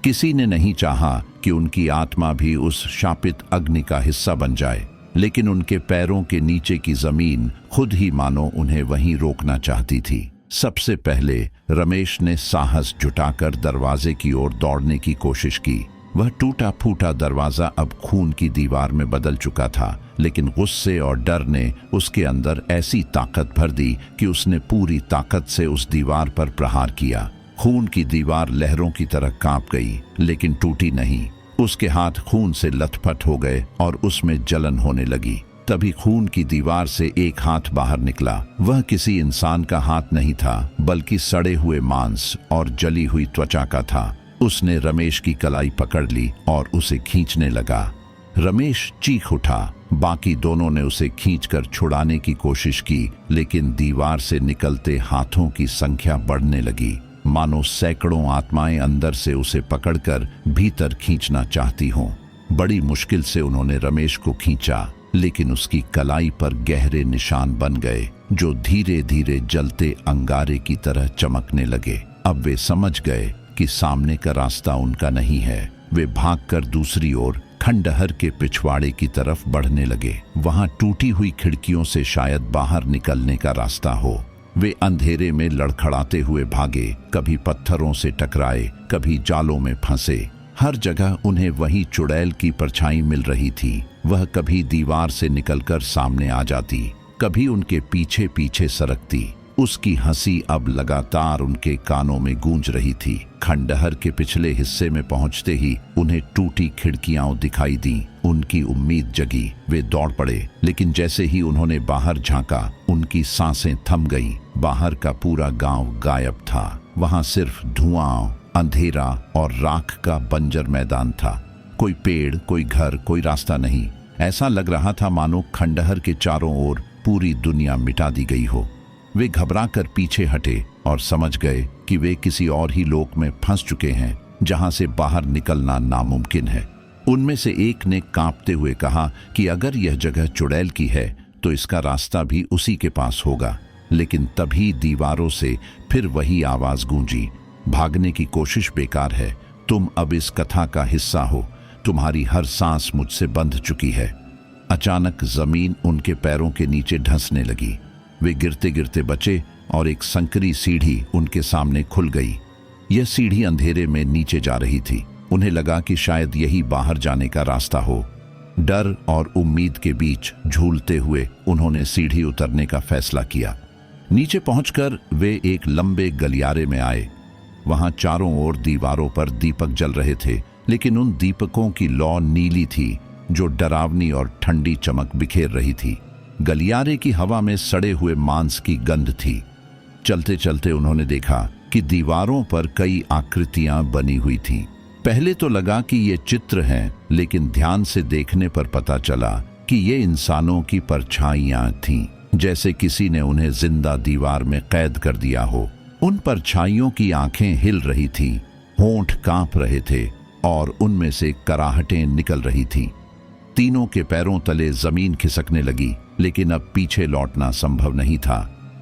किसी ने नहीं चाहा कि उनकी आत्मा भी उस शापित अग्नि का हिस्सा बन जाए, लेकिन उनके पैरों के नीचे की जमीन खुद ही मानो उन्हें वहीं रोकना चाहती थी। सबसे पहले रमेश ने साहस जुटाकर दरवाजे की ओर दौड़ने की कोशिश की। वह टूटा फूटा दरवाजा अब खून की दीवार में बदल चुका था, लेकिन गुस्से और डर ने उसके अंदर ऐसी ताकत भर दी कि उसने पूरी ताकत से उस दीवार पर प्रहार किया। खून की दीवार लहरों की तरह कांप गई, लेकिन टूटी नहीं। उसके हाथ खून से लथपथ हो गए और उसमें जलन होने लगी। तभी खून की दीवार से एक हाथ बाहर निकला। वह किसी इंसान का हाथ नहीं था, बल्कि सड़े हुए मांस और जली हुई त्वचा का था। उसने रमेश की कलाई पकड़ ली और उसे खींचने लगा। रमेश चीख उठा। बाकी दोनों ने उसे खींचकर छुड़ाने की कोशिश की, लेकिन दीवार से निकलते हाथों की संख्या बढ़ने लगी, मानो सैकड़ों आत्माएं अंदर से उसे पकड़कर भीतर खींचना चाहती हों। बड़ी मुश्किल से उन्होंने रमेश को खींचा, लेकिन उसकी कलाई पर गहरे निशान बन गए जो धीरे धीरे जलते अंगारे की तरह चमकने लगे। अब वे समझ गए कि सामने का रास्ता उनका नहीं है। वे भागकर दूसरी ओर खंडहर के पिछवाड़े की तरफ बढ़ने लगे। वहां टूटी हुई खिड़कियों से शायद बाहर निकलने का रास्ता हो। वे अंधेरे में लड़खड़ाते हुए भागे, कभी पत्थरों से टकराए, कभी जालों में फंसे। हर जगह उन्हें वही चुड़ैल की परछाई मिल रही थी। वह कभी दीवार से निकलकर सामने आ जाती, कभी उनके पीछे पीछे सरकती। उसकी हंसी अब लगातार उनके कानों में गूंज रही थी। खंडहर के पिछले हिस्से में पहुंचते ही उन्हें टूटी खिड़कियां दिखाई दी। उनकी उम्मीद जगी, वे दौड़ पड़े, लेकिन जैसे ही उन्होंने बाहर झांका उनकी सांसें थम गईं। बाहर का पूरा गांव गायब था। वहां सिर्फ धुआं, अंधेरा और राख का बंजर मैदान था। कोई पेड़, कोई घर, कोई रास्ता नहीं। ऐसा लग रहा था मानो खंडहर के चारों ओर पूरी दुनिया मिटा दी गई हो। वे घबराकर पीछे हटे और समझ गए कि वे किसी और ही लोक में फंस चुके हैं, जहां से बाहर निकलना नामुमकिन है। उनमें से एक ने कांपते हुए कहा कि अगर यह जगह चुड़ैल की है तो इसका रास्ता भी उसी के पास होगा। लेकिन तभी दीवारों से फिर वही आवाज गूंजी, भागने की कोशिश बेकार है, तुम अब इस कथा का हिस्सा हो, तुम्हारी हर सांस मुझसे बंध चुकी है। अचानक जमीन उनके पैरों के नीचे धंसने लगी। वे गिरते गिरते बचे और एक संकरी सीढ़ी उनके सामने खुल गई। यह सीढ़ी अंधेरे में नीचे जा रही थी। उन्हें लगा कि शायद यही बाहर जाने का रास्ता हो। डर और उम्मीद के बीच झूलते हुए उन्होंने सीढ़ी उतरने का फैसला किया। नीचे पहुंचकर वे एक लंबे गलियारे में आए। वहां चारों ओर दीवारों पर दीपक जल रहे थे, लेकिन उन दीपकों की लौ नीली थी जो डरावनी और ठंडी चमक बिखेर रही थी। गलियारे की हवा में सड़े हुए मांस की गंध थी। चलते चलते उन्होंने देखा कि दीवारों पर कई आकृतियां बनी हुई थीं। पहले तो लगा कि ये चित्र हैं, लेकिन ध्यान से देखने पर पता चला कि ये इंसानों की परछाइयां थीं, जैसे किसी ने उन्हें जिंदा दीवार में कैद कर दिया हो। उन परछाइयों की आंखें हिल रही थीं, होंठ कांप रहे थे और उनमें से कराहटें निकल रही थीं। तीनों के पैरों तले जमीन खिसकने लगी, लेकिन अब पीछे लौटना संभव नहीं था।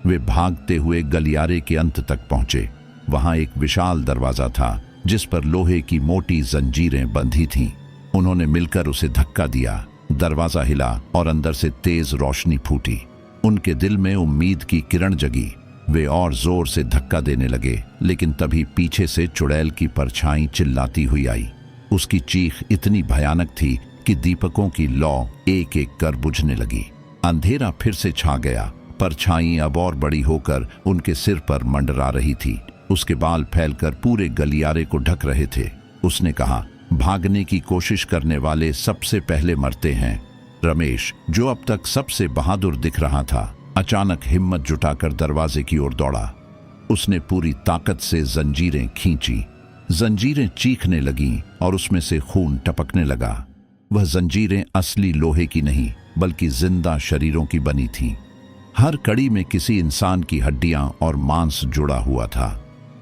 वे भागते हुए गलियारे के अंत तक पहुंचे। वहां एक विशाल दरवाजा था जिस पर लोहे की मोटी जंजीरें बंधी थीं। उन्होंने मिलकर उसे धक्का दिया। दरवाजा हिला और अंदर से तेज रोशनी फूटी। उनके दिल में उम्मीद की किरण जगी। वे और जोर से धक्का देने लगे, लेकिन तभी पीछे से चुड़ैल की परछाई चिल्लाती हुई आई। उसकी चीख इतनी भयानक थी कि दीपकों की लौ एक एक कर बुझने लगी। अंधेरा फिर से छा गया। परछाई अब और बड़ी होकर उनके सिर पर मंडरा रही थी। उसके बाल फैलकर पूरे गलियारे को ढक रहे थे। उसने कहा, भागने की कोशिश करने वाले सबसे पहले मरते हैं। रमेश, जो अब तक सबसे बहादुर दिख रहा था, अचानक हिम्मत जुटाकर दरवाजे की ओर दौड़ा। उसने पूरी ताकत से जंजीरें खींची। जंजीरें चीखने लगीं और उसमें से खून टपकने लगा। वह जंजीरें असली लोहे की नहीं, बल्कि जिंदा शरीरों की बनी थीं। हर कड़ी में किसी इंसान की हड्डियां और मांस जुड़ा हुआ था।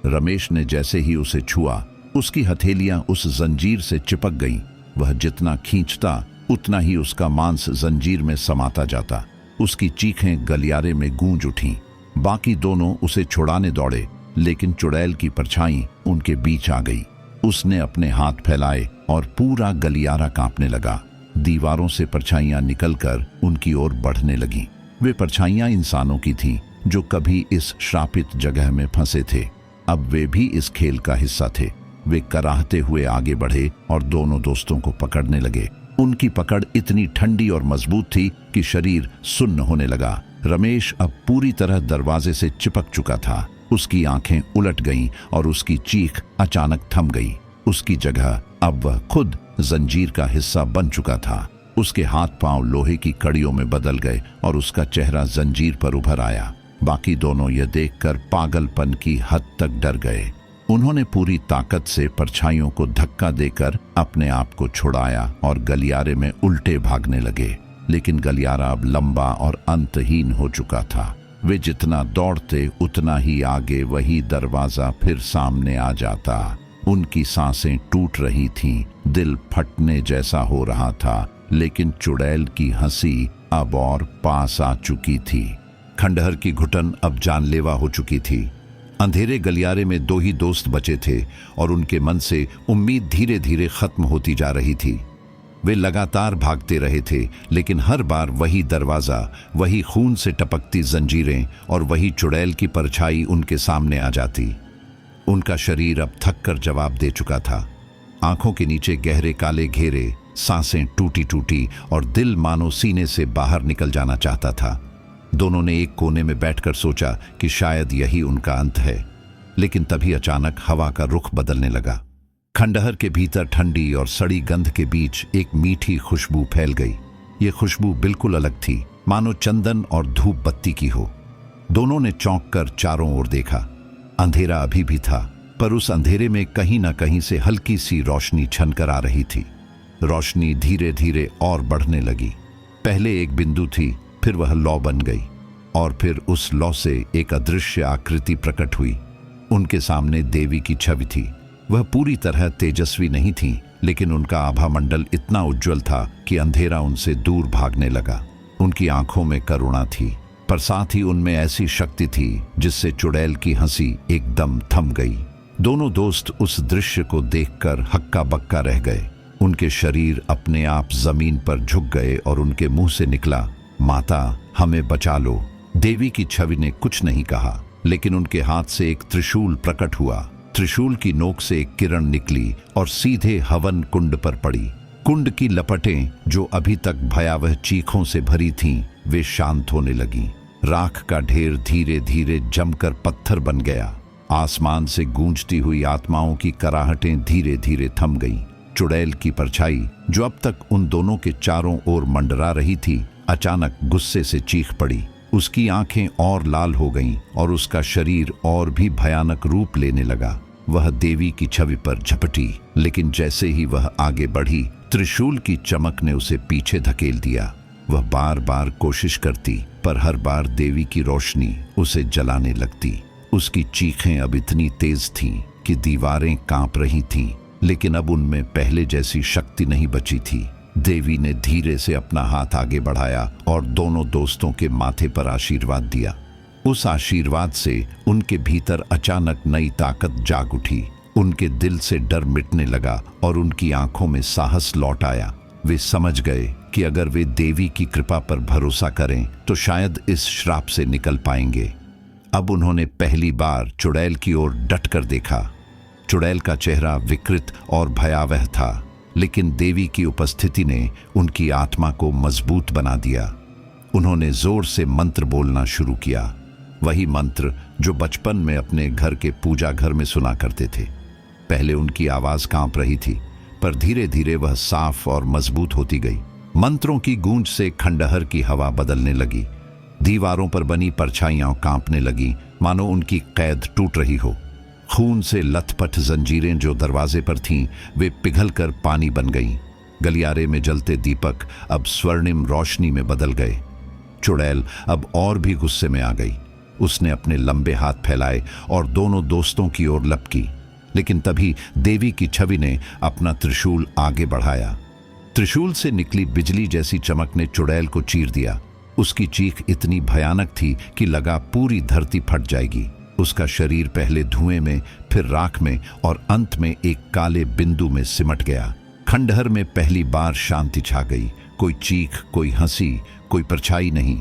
रमेश ने जैसे ही उसे छुआ, उसकी हथेलियां उस जंजीर से चिपक गईं। वह जितना खींचता, उतना ही उसका मांस जंजीर में समाता जाता। उसकी चीखें गलियारे में गूंज उठीं। बाकी दोनों उसे छुड़ाने दौड़े, लेकिन चुड़ैल की परछाई उनके बीच आ गई। उसने अपने हाथ फैलाए और पूरा गलियारा कांपने लगा। दीवारों से परछाइयां निकलकर उनकी ओर बढ़ने लगीं। वे परछाइयां इंसानों की थीं जो कभी इस श्रापित जगह में फंसे थे। अब वे भी इस खेल का हिस्सा थे। वे कराहते हुए आगे बढ़े और दोनों दोस्तों को पकड़ने लगे। उनकी पकड़ इतनी ठंडी और मजबूत थी कि शरीर सुन्न होने लगा। रमेश अब पूरी तरह दरवाजे से चिपक चुका था। उसकी आंखें उलट गईं और उसकी चीख अचानक थम गई। उसकी जगह अब वह खुद जंजीर का हिस्सा बन चुका था। उसके हाथ पांव लोहे की कड़ियों में बदल गए और उसका चेहरा जंजीर पर उभर आया। बाकी दोनों यह देखकर पागलपन की हद तक डर गए। उन्होंने पूरी ताकत से परछाइयों को धक्का देकर अपने आप को छुड़ाया और गलियारे में उल्टे भागने लगे। लेकिन गलियारा अब लंबा और अंतहीन हो चुका था। वे जितना दौड़ते उतना ही आगे वही दरवाजा फिर सामने आ जाता। उनकी सांसें टूट रही थीं, दिल फटने जैसा हो रहा था, लेकिन चुड़ैल की हंसी अब और पास आ चुकी थी। खंडहर की घुटन अब जानलेवा हो चुकी थी। अंधेरे गलियारे में दो ही दोस्त बचे थे और उनके मन से उम्मीद धीरे धीरे खत्म होती जा रही थी। वे लगातार भागते रहे थे, लेकिन हर बार वही दरवाजा, वही खून से टपकती जंजीरें और वही चुड़ैल की परछाई उनके सामने आ जाती। उनका शरीर अब थक कर जवाब दे चुका था। आंखों के नीचे गहरे काले घेरे, सांसें टूटी टूटी और दिल मानो सीने से बाहर निकल जाना चाहता था। दोनों ने एक कोने में बैठकर सोचा कि शायद यही उनका अंत है, लेकिन तभी अचानक हवा का रुख बदलने लगा। खंडहर के भीतर ठंडी और सड़ी गंध के बीच एक मीठी खुशबू फैल गई। ये खुशबू बिल्कुल अलग थी, मानो चंदन और धूप बत्ती की हो। दोनों ने चौंक कर चारों ओर देखा। अंधेरा अभी भी था, पर उस अंधेरे में कहीं ना कहीं से हल्की सी रोशनी छनकर आ रही थी। रोशनी धीरे धीरे और बढ़ने लगी। पहले एक बिंदु थी, फिर वह लौ बन गई, और फिर उस लौ से एक अदृश्य आकृति प्रकट हुई। उनके सामने देवी की छवि थी। वह पूरी तरह तेजस्वी नहीं थी, लेकिन उनका आभा मंडल इतना उज्जवल था कि अंधेरा उनसे दूर भागने लगा। उनकी आंखों में करुणा थी, पर साथ ही उनमें ऐसी शक्ति थी जिससे चुड़ैल की हंसी एकदम थम गई। दोनों दोस्त उस दृश्य को देखकर हक्का बक्का रह गए। उनके शरीर अपने आप जमीन पर झुक गए और उनके मुंह से निकला, माता हमें बचा लो। देवी की छवि ने कुछ नहीं कहा, लेकिन उनके हाथ से एक त्रिशूल प्रकट हुआ। त्रिशूल की नोक से एक किरण निकली और सीधे हवन कुंड पर पड़ी। कुंड की लपटें, जो अभी तक भयावह चीखों से भरी थीं, वे शांत होने लगीं। राख का ढेर धीरे धीरे जमकर पत्थर बन गया। आसमान से गूंजती हुई आत्माओं की कराहटें धीरे धीरे थम गईं। चुड़ैल की परछाई, जो अब तक उन दोनों के चारों ओर मंडरा रही थी, अचानक गुस्से से चीख पड़ी। उसकी आंखें और लाल हो गईं और उसका शरीर और भी भयानक रूप लेने लगा। वह देवी की छवि पर झपटी, लेकिन जैसे ही वह आगे बढ़ी, त्रिशूल की चमक ने उसे पीछे धकेल दिया। वह बार बार कोशिश करती, पर हर बार देवी की रोशनी उसे जलाने लगती। उसकी चीखें अब इतनी तेज थीं कि दीवारें कांप रही थीं, लेकिन अब उनमें पहले जैसी शक्ति नहीं बची थी। देवी ने धीरे से अपना हाथ आगे बढ़ाया और दोनों दोस्तों के माथे पर आशीर्वाद दिया। उस आशीर्वाद से उनके भीतर अचानक नई ताकत जाग उठी। उनके दिल से डर मिटने लगा और उनकी आंखों में साहस लौट आया। वे समझ गए कि अगर वे देवी की कृपा पर भरोसा करें तो शायद इस श्राप से निकल पाएंगे। अब उन्होंने पहली बार चुड़ैल की ओर डटकर देखा। चुड़ैल का चेहरा विकृत और भयावह था, लेकिन देवी की उपस्थिति ने उनकी आत्मा को मजबूत बना दिया। उन्होंने जोर से मंत्र बोलना शुरू किया, वही मंत्र जो बचपन में अपने घर के पूजा घर में सुना करते थे। पहले उनकी आवाज कांप रही थी, पर धीरे धीरे वह साफ और मजबूत होती गई। मंत्रों की गूंज से खंडहर की हवा बदलने लगी। दीवारों पर बनी परछाइयां कांपने लगी, मानो उनकी कैद टूट रही हो। खून से लथपथ जंजीरें जो दरवाजे पर थीं, वे पिघलकर पानी बन गईं। गलियारे में जलते दीपक अब स्वर्णिम रोशनी में बदल गए। चुड़ैल अब और भी गुस्से में आ गई। उसने अपने लंबे हाथ फैलाए और दोनों दोस्तों की ओर लपकी, लेकिन तभी देवी की छवि ने अपना त्रिशूल आगे बढ़ाया। त्रिशूल से निकली बिजली जैसी चमक ने चुड़ैल को चीर दिया। उसकी चीख इतनी भयानक थी कि लगा पूरी धरती फट जाएगी। उसका शरीर पहले धुएं में, फिर राख में और अंत में एक काले बिंदु में सिमट गया। खंडहर में पहली बार शांति छा गई। कोई चीख, कोई हंसी, कोई परछाई नहीं,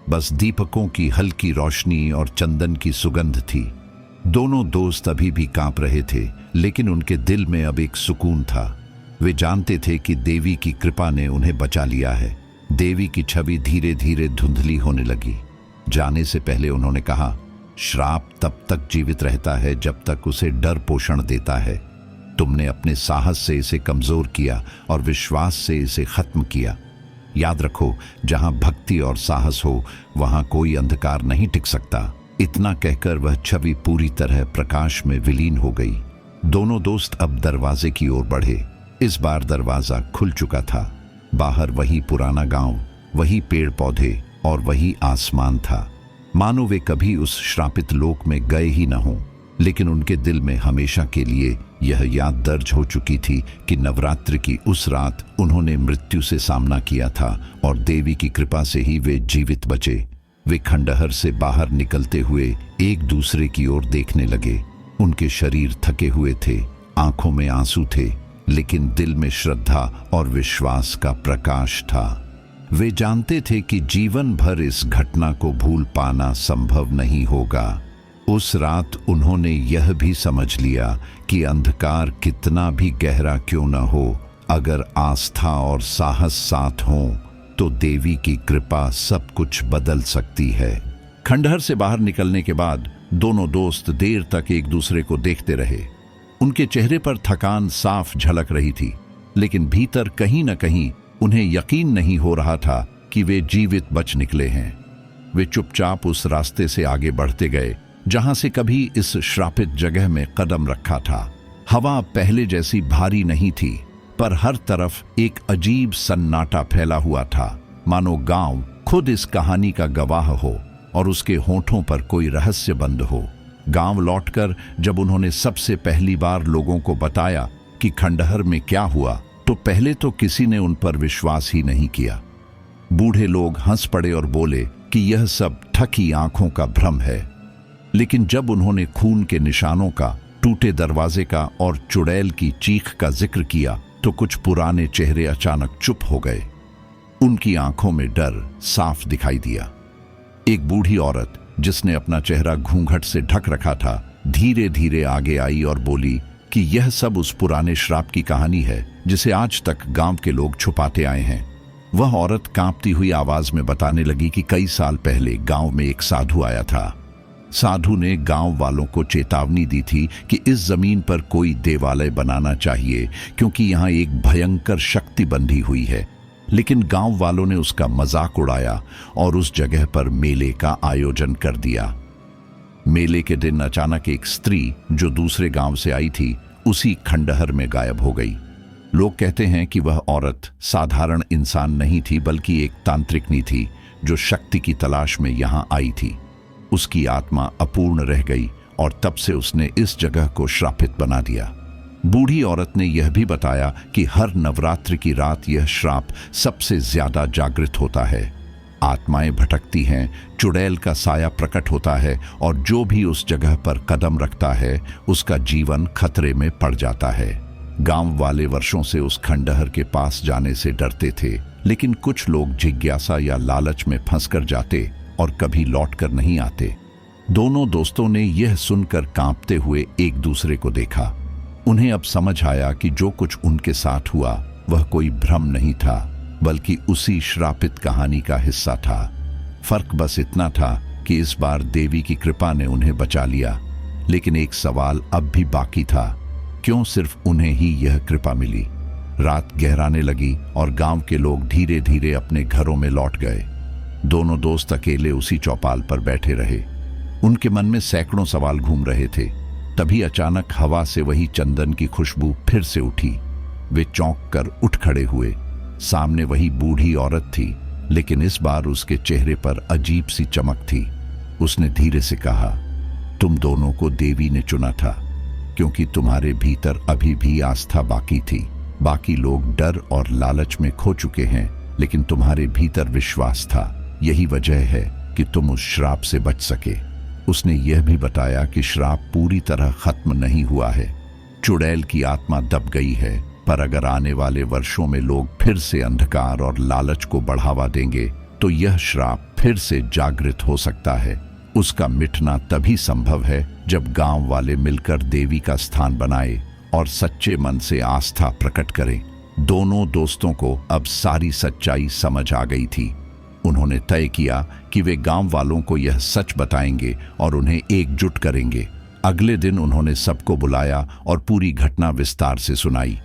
बस दीपकों की हल्की रोशनी और चंदन की सुगंध थी। दोनों दोस्त अभी भी कांप रहे थे, लेकिन उनके दिल में अब एक सुकून था। वे जानते थे कि देवी की कृपा ने उन्हें बचा लिया है। देवी की छवि धीरे धीरे धुंधली होने लगी। जाने से पहले उन्होंने कहा, श्राप तब तक जीवित रहता है जब तक उसे डर पोषण देता है। तुमने अपने साहस से इसे कमजोर किया और विश्वास से इसे खत्म किया। याद रखो, जहां भक्ति और साहस हो, वहां कोई अंधकार नहीं टिक सकता। इतना कहकर वह छवि पूरी तरह प्रकाश में विलीन हो गई। दोनों दोस्त अब दरवाजे की ओर बढ़े। इस बार दरवाजा खुल चुका था। बाहर वही पुराना गांव, वही पेड़ पौधे और वही आसमान था, मानो वे कभी उस श्रापित लोक में गए ही न हों। लेकिन उनके दिल में हमेशा के लिए यह याद दर्ज हो चुकी थी कि नवरात्र की उस रात उन्होंने मृत्यु से सामना किया था और देवी की कृपा से ही वे जीवित बचे। वे खंडहर से बाहर निकलते हुए एक दूसरे की ओर देखने लगे। उनके शरीर थके हुए थे, आंखों में आंसू थे, लेकिन दिल में श्रद्धा और विश्वास का प्रकाश था। वे जानते थे कि जीवन भर इस घटना को भूल पाना संभव नहीं होगा। उस रात उन्होंने यह भी समझ लिया कि अंधकार कितना भी गहरा क्यों न हो, अगर आस्था और साहस साथ हों तो देवी की कृपा सब कुछ बदल सकती है। खंडहर से बाहर निकलने के बाद दोनों दोस्त देर तक एक दूसरे को देखते रहे। उनके चेहरे पर थकान साफ झलक रही थी, लेकिन भीतर कहीं न कहीं उन्हें यकीन नहीं हो रहा था कि वे जीवित बच निकले हैं। वे चुपचाप उस रास्ते से आगे बढ़ते गए जहां से कभी इस श्रापित जगह में कदम रखा था। हवा पहले जैसी भारी नहीं थी, पर हर तरफ एक अजीब सन्नाटा फैला हुआ था, मानो गांव खुद इस कहानी का गवाह हो और उसके होठों पर कोई रहस्य बंद हो। गांव लौटकर जब उन्होंने सबसे पहली बार लोगों को बताया कि खंडहर में क्या हुआ, तो पहले तो किसी ने उन पर विश्वास ही नहीं किया। बूढ़े लोग हंस पड़े और बोले कि यह सब थकी आंखों का भ्रम है। लेकिन जब उन्होंने खून के निशानों का, टूटे दरवाजे का और चुड़ैल की चीख का जिक्र किया, तो कुछ पुराने चेहरे अचानक चुप हो गए। उनकी आंखों में डर साफ दिखाई दिया। एक बूढ़ी औरत जिसने अपना चेहरा घूंघट से ढक रखा था, धीरे धीरे आगे आई और बोली कि यह सब उस पुराने श्राप की कहानी है जिसे आज तक गांव के लोग छुपाते आए हैं। वह औरत कांपती हुई आवाज में बताने लगी कि कई साल पहले गांव में एक साधु आया था। साधु ने गांव वालों को चेतावनी दी थी कि इस जमीन पर कोई देवालय बनाना चाहिए, क्योंकि यहाँ एक भयंकर शक्ति बंधी हुई है। लेकिन गांव वालों ने उसका मजाक उड़ाया और उस जगह पर मेले का आयोजन कर दिया। मेले के दिन अचानक एक स्त्री जो दूसरे गांव से आई थी, उसी खंडहर में गायब हो गई। लोग कहते हैं कि वह औरत साधारण इंसान नहीं थी, बल्कि एक तांत्रिकनी थी जो शक्ति की तलाश में यहाँ आई थी। उसकी आत्मा अपूर्ण रह गई और तब से उसने इस जगह को श्रापित बना दिया। बूढ़ी औरत ने यह भी बताया कि हर नवरात्रि की रात यह श्राप सबसे ज्यादा जागृत होता है। आत्माएं भटकती हैं, चुड़ैल का साया प्रकट होता है और जो भी उस जगह पर कदम रखता है उसका जीवन खतरे में पड़ जाता है। गांव वाले वर्षों से उस खंडहर के पास जाने से डरते थे, लेकिन कुछ लोग जिज्ञासा या लालच में फंसकर जाते और कभी लौटकर नहीं आते। दोनों दोस्तों ने यह सुनकर कांपते हुए एक दूसरे को देखा। उन्हें अब समझ आया कि जो कुछ उनके साथ हुआ वह कोई भ्रम नहीं था, बल्कि उसी श्रापित कहानी का हिस्सा था। फर्क बस इतना था कि इस बार देवी की कृपा ने उन्हें बचा लिया। लेकिन एक सवाल अब भी बाकी था, क्यों सिर्फ उन्हें ही यह कृपा मिली? रात गहराने लगी और गांव के लोग धीरे धीरे अपने घरों में लौट गए। दोनों दोस्त अकेले उसी चौपाल पर बैठे रहे। उनके मन में सैकड़ों सवाल घूम रहे थे। तभी अचानक हवा से वही चंदन की खुशबू फिर से उठी। वे चौंक कर उठ खड़े हुए। सामने वही बूढ़ी औरत थी, लेकिन इस बार उसके चेहरे पर अजीब सी चमक थी। उसने धीरे से कहा, तुम दोनों को देवी ने चुना था, क्योंकि तुम्हारे भीतर अभी भी आस्था बाकी थी। बाकी लोग डर और लालच में खो चुके हैं, लेकिन तुम्हारे भीतर विश्वास था। यही वजह है कि तुम उस श्राप से बच सके। उसने यह भी बताया कि श्राप पूरी तरह खत्म नहीं हुआ है। चुड़ैल की आत्मा दब गई है, पर अगर आने वाले वर्षों में लोग फिर से अंधकार और लालच को बढ़ावा देंगे, तो यह श्राप फिर से जागृत हो सकता है। उसका मिटना तभी संभव है जब गांव वाले मिलकर देवी का स्थान बनाए और सच्चे मन से आस्था प्रकट करें। दोनों दोस्तों को अब सारी सच्चाई समझ आ गई थी। उन्होंने तय किया कि वे गांव वालों को यह सच बताएंगे और उन्हें एकजुट करेंगे। अगले दिन उन्होंने सबको बुलाया और पूरी घटना विस्तार से सुनाई।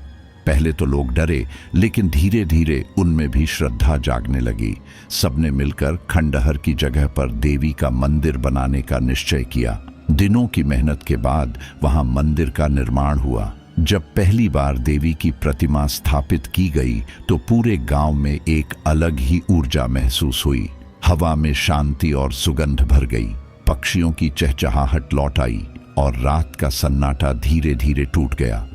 पहले तो लोग डरे, लेकिन धीरे धीरे उनमें भी श्रद्धा जागने लगी। सबने मिलकर खंडहर की जगह पर देवी का मंदिर बनाने का निश्चय किया। दिनों की मेहनत के बाद वहां मंदिर का निर्माण हुआ। जब पहली बार देवी की प्रतिमा स्थापित की गई, तो पूरे गांव में एक अलग ही ऊर्जा महसूस हुई। हवा में शांति और सुगंध भर गई। पक्षियों की चहचहाहट लौट आई और रात का सन्नाटा धीरे धीरे टूट गया।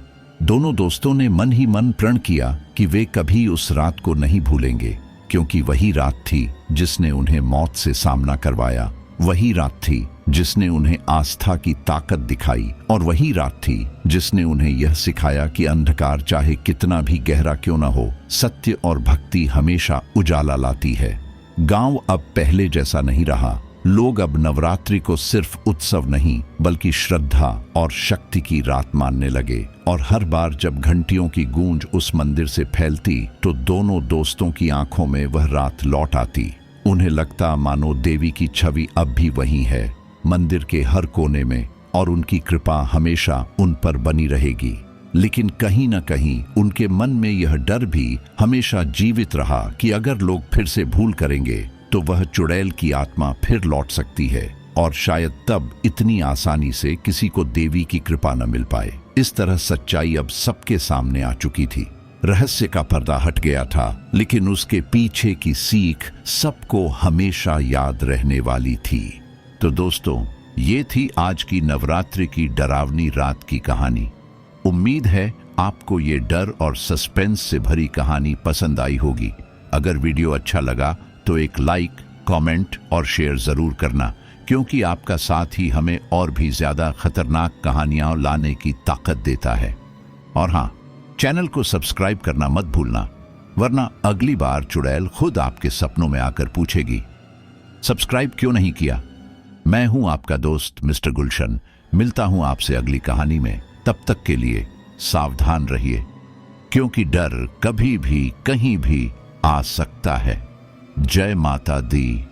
दोनों दोस्तों ने मन ही मन प्रण किया कि वे कभी उस रात को नहीं भूलेंगे, क्योंकि वही रात थी जिसने उन्हें मौत से सामना करवाया। वही रात थी जिसने उन्हें आस्था की ताकत दिखाई, और वही रात थी जिसने उन्हें यह सिखाया कि अंधकार चाहे कितना भी गहरा क्यों न हो, सत्य और भक्ति हमेशा उजाला लाती है। गांव अब पहले जैसा नहीं रहा। लोग अब नवरात्रि को सिर्फ उत्सव नहीं बल्कि श्रद्धा और शक्ति की रात मानने लगे, और हर बार जब घंटियों की गूंज उस मंदिर से फैलती तो दोनों दोस्तों की आंखों में वह रात लौट आती। उन्हें लगता मानो देवी की छवि अब भी वही है, मंदिर के हर कोने में, और उनकी कृपा हमेशा उन पर बनी रहेगी। लेकिन कहीं न कहीं उनके मन में यह डर भी हमेशा जीवित रहा कि अगर लोग फिर से भूल करेंगे तो वह चुड़ैल की आत्मा फिर लौट सकती है, और शायद तब इतनी आसानी से किसी को देवी की कृपा न मिल पाए। इस तरह सच्चाई अब सबके सामने आ चुकी थी। रहस्य का पर्दा हट गया था, लेकिन उसके पीछे की सीख सबको हमेशा याद रहने वाली थी। तो दोस्तों, ये थी आज की नवरात्रि की डरावनी रात की कहानी। उम्मीद है आपको ये डर और सस्पेंस से भरी कहानी पसंद आई होगी। अगर वीडियो अच्छा लगा तो एक लाइक, कमेंट और शेयर जरूर करना, क्योंकि आपका साथ ही हमें और भी ज्यादा खतरनाक कहानियां लाने की ताकत देता है। और हाँ, चैनल को सब्सक्राइब करना मत भूलना, वरना अगली बार चुड़ैल खुद आपके सपनों में आकर पूछेगी, सब्सक्राइब क्यों नहीं किया। मैं हूं आपका दोस्त मिस्टर गुलशन। मिलता हूं आपसे अगली कहानी में। तब तक के लिए सावधान रहिए, क्योंकि डर कभी भी कहीं भी आ सकता है। जय माता दी।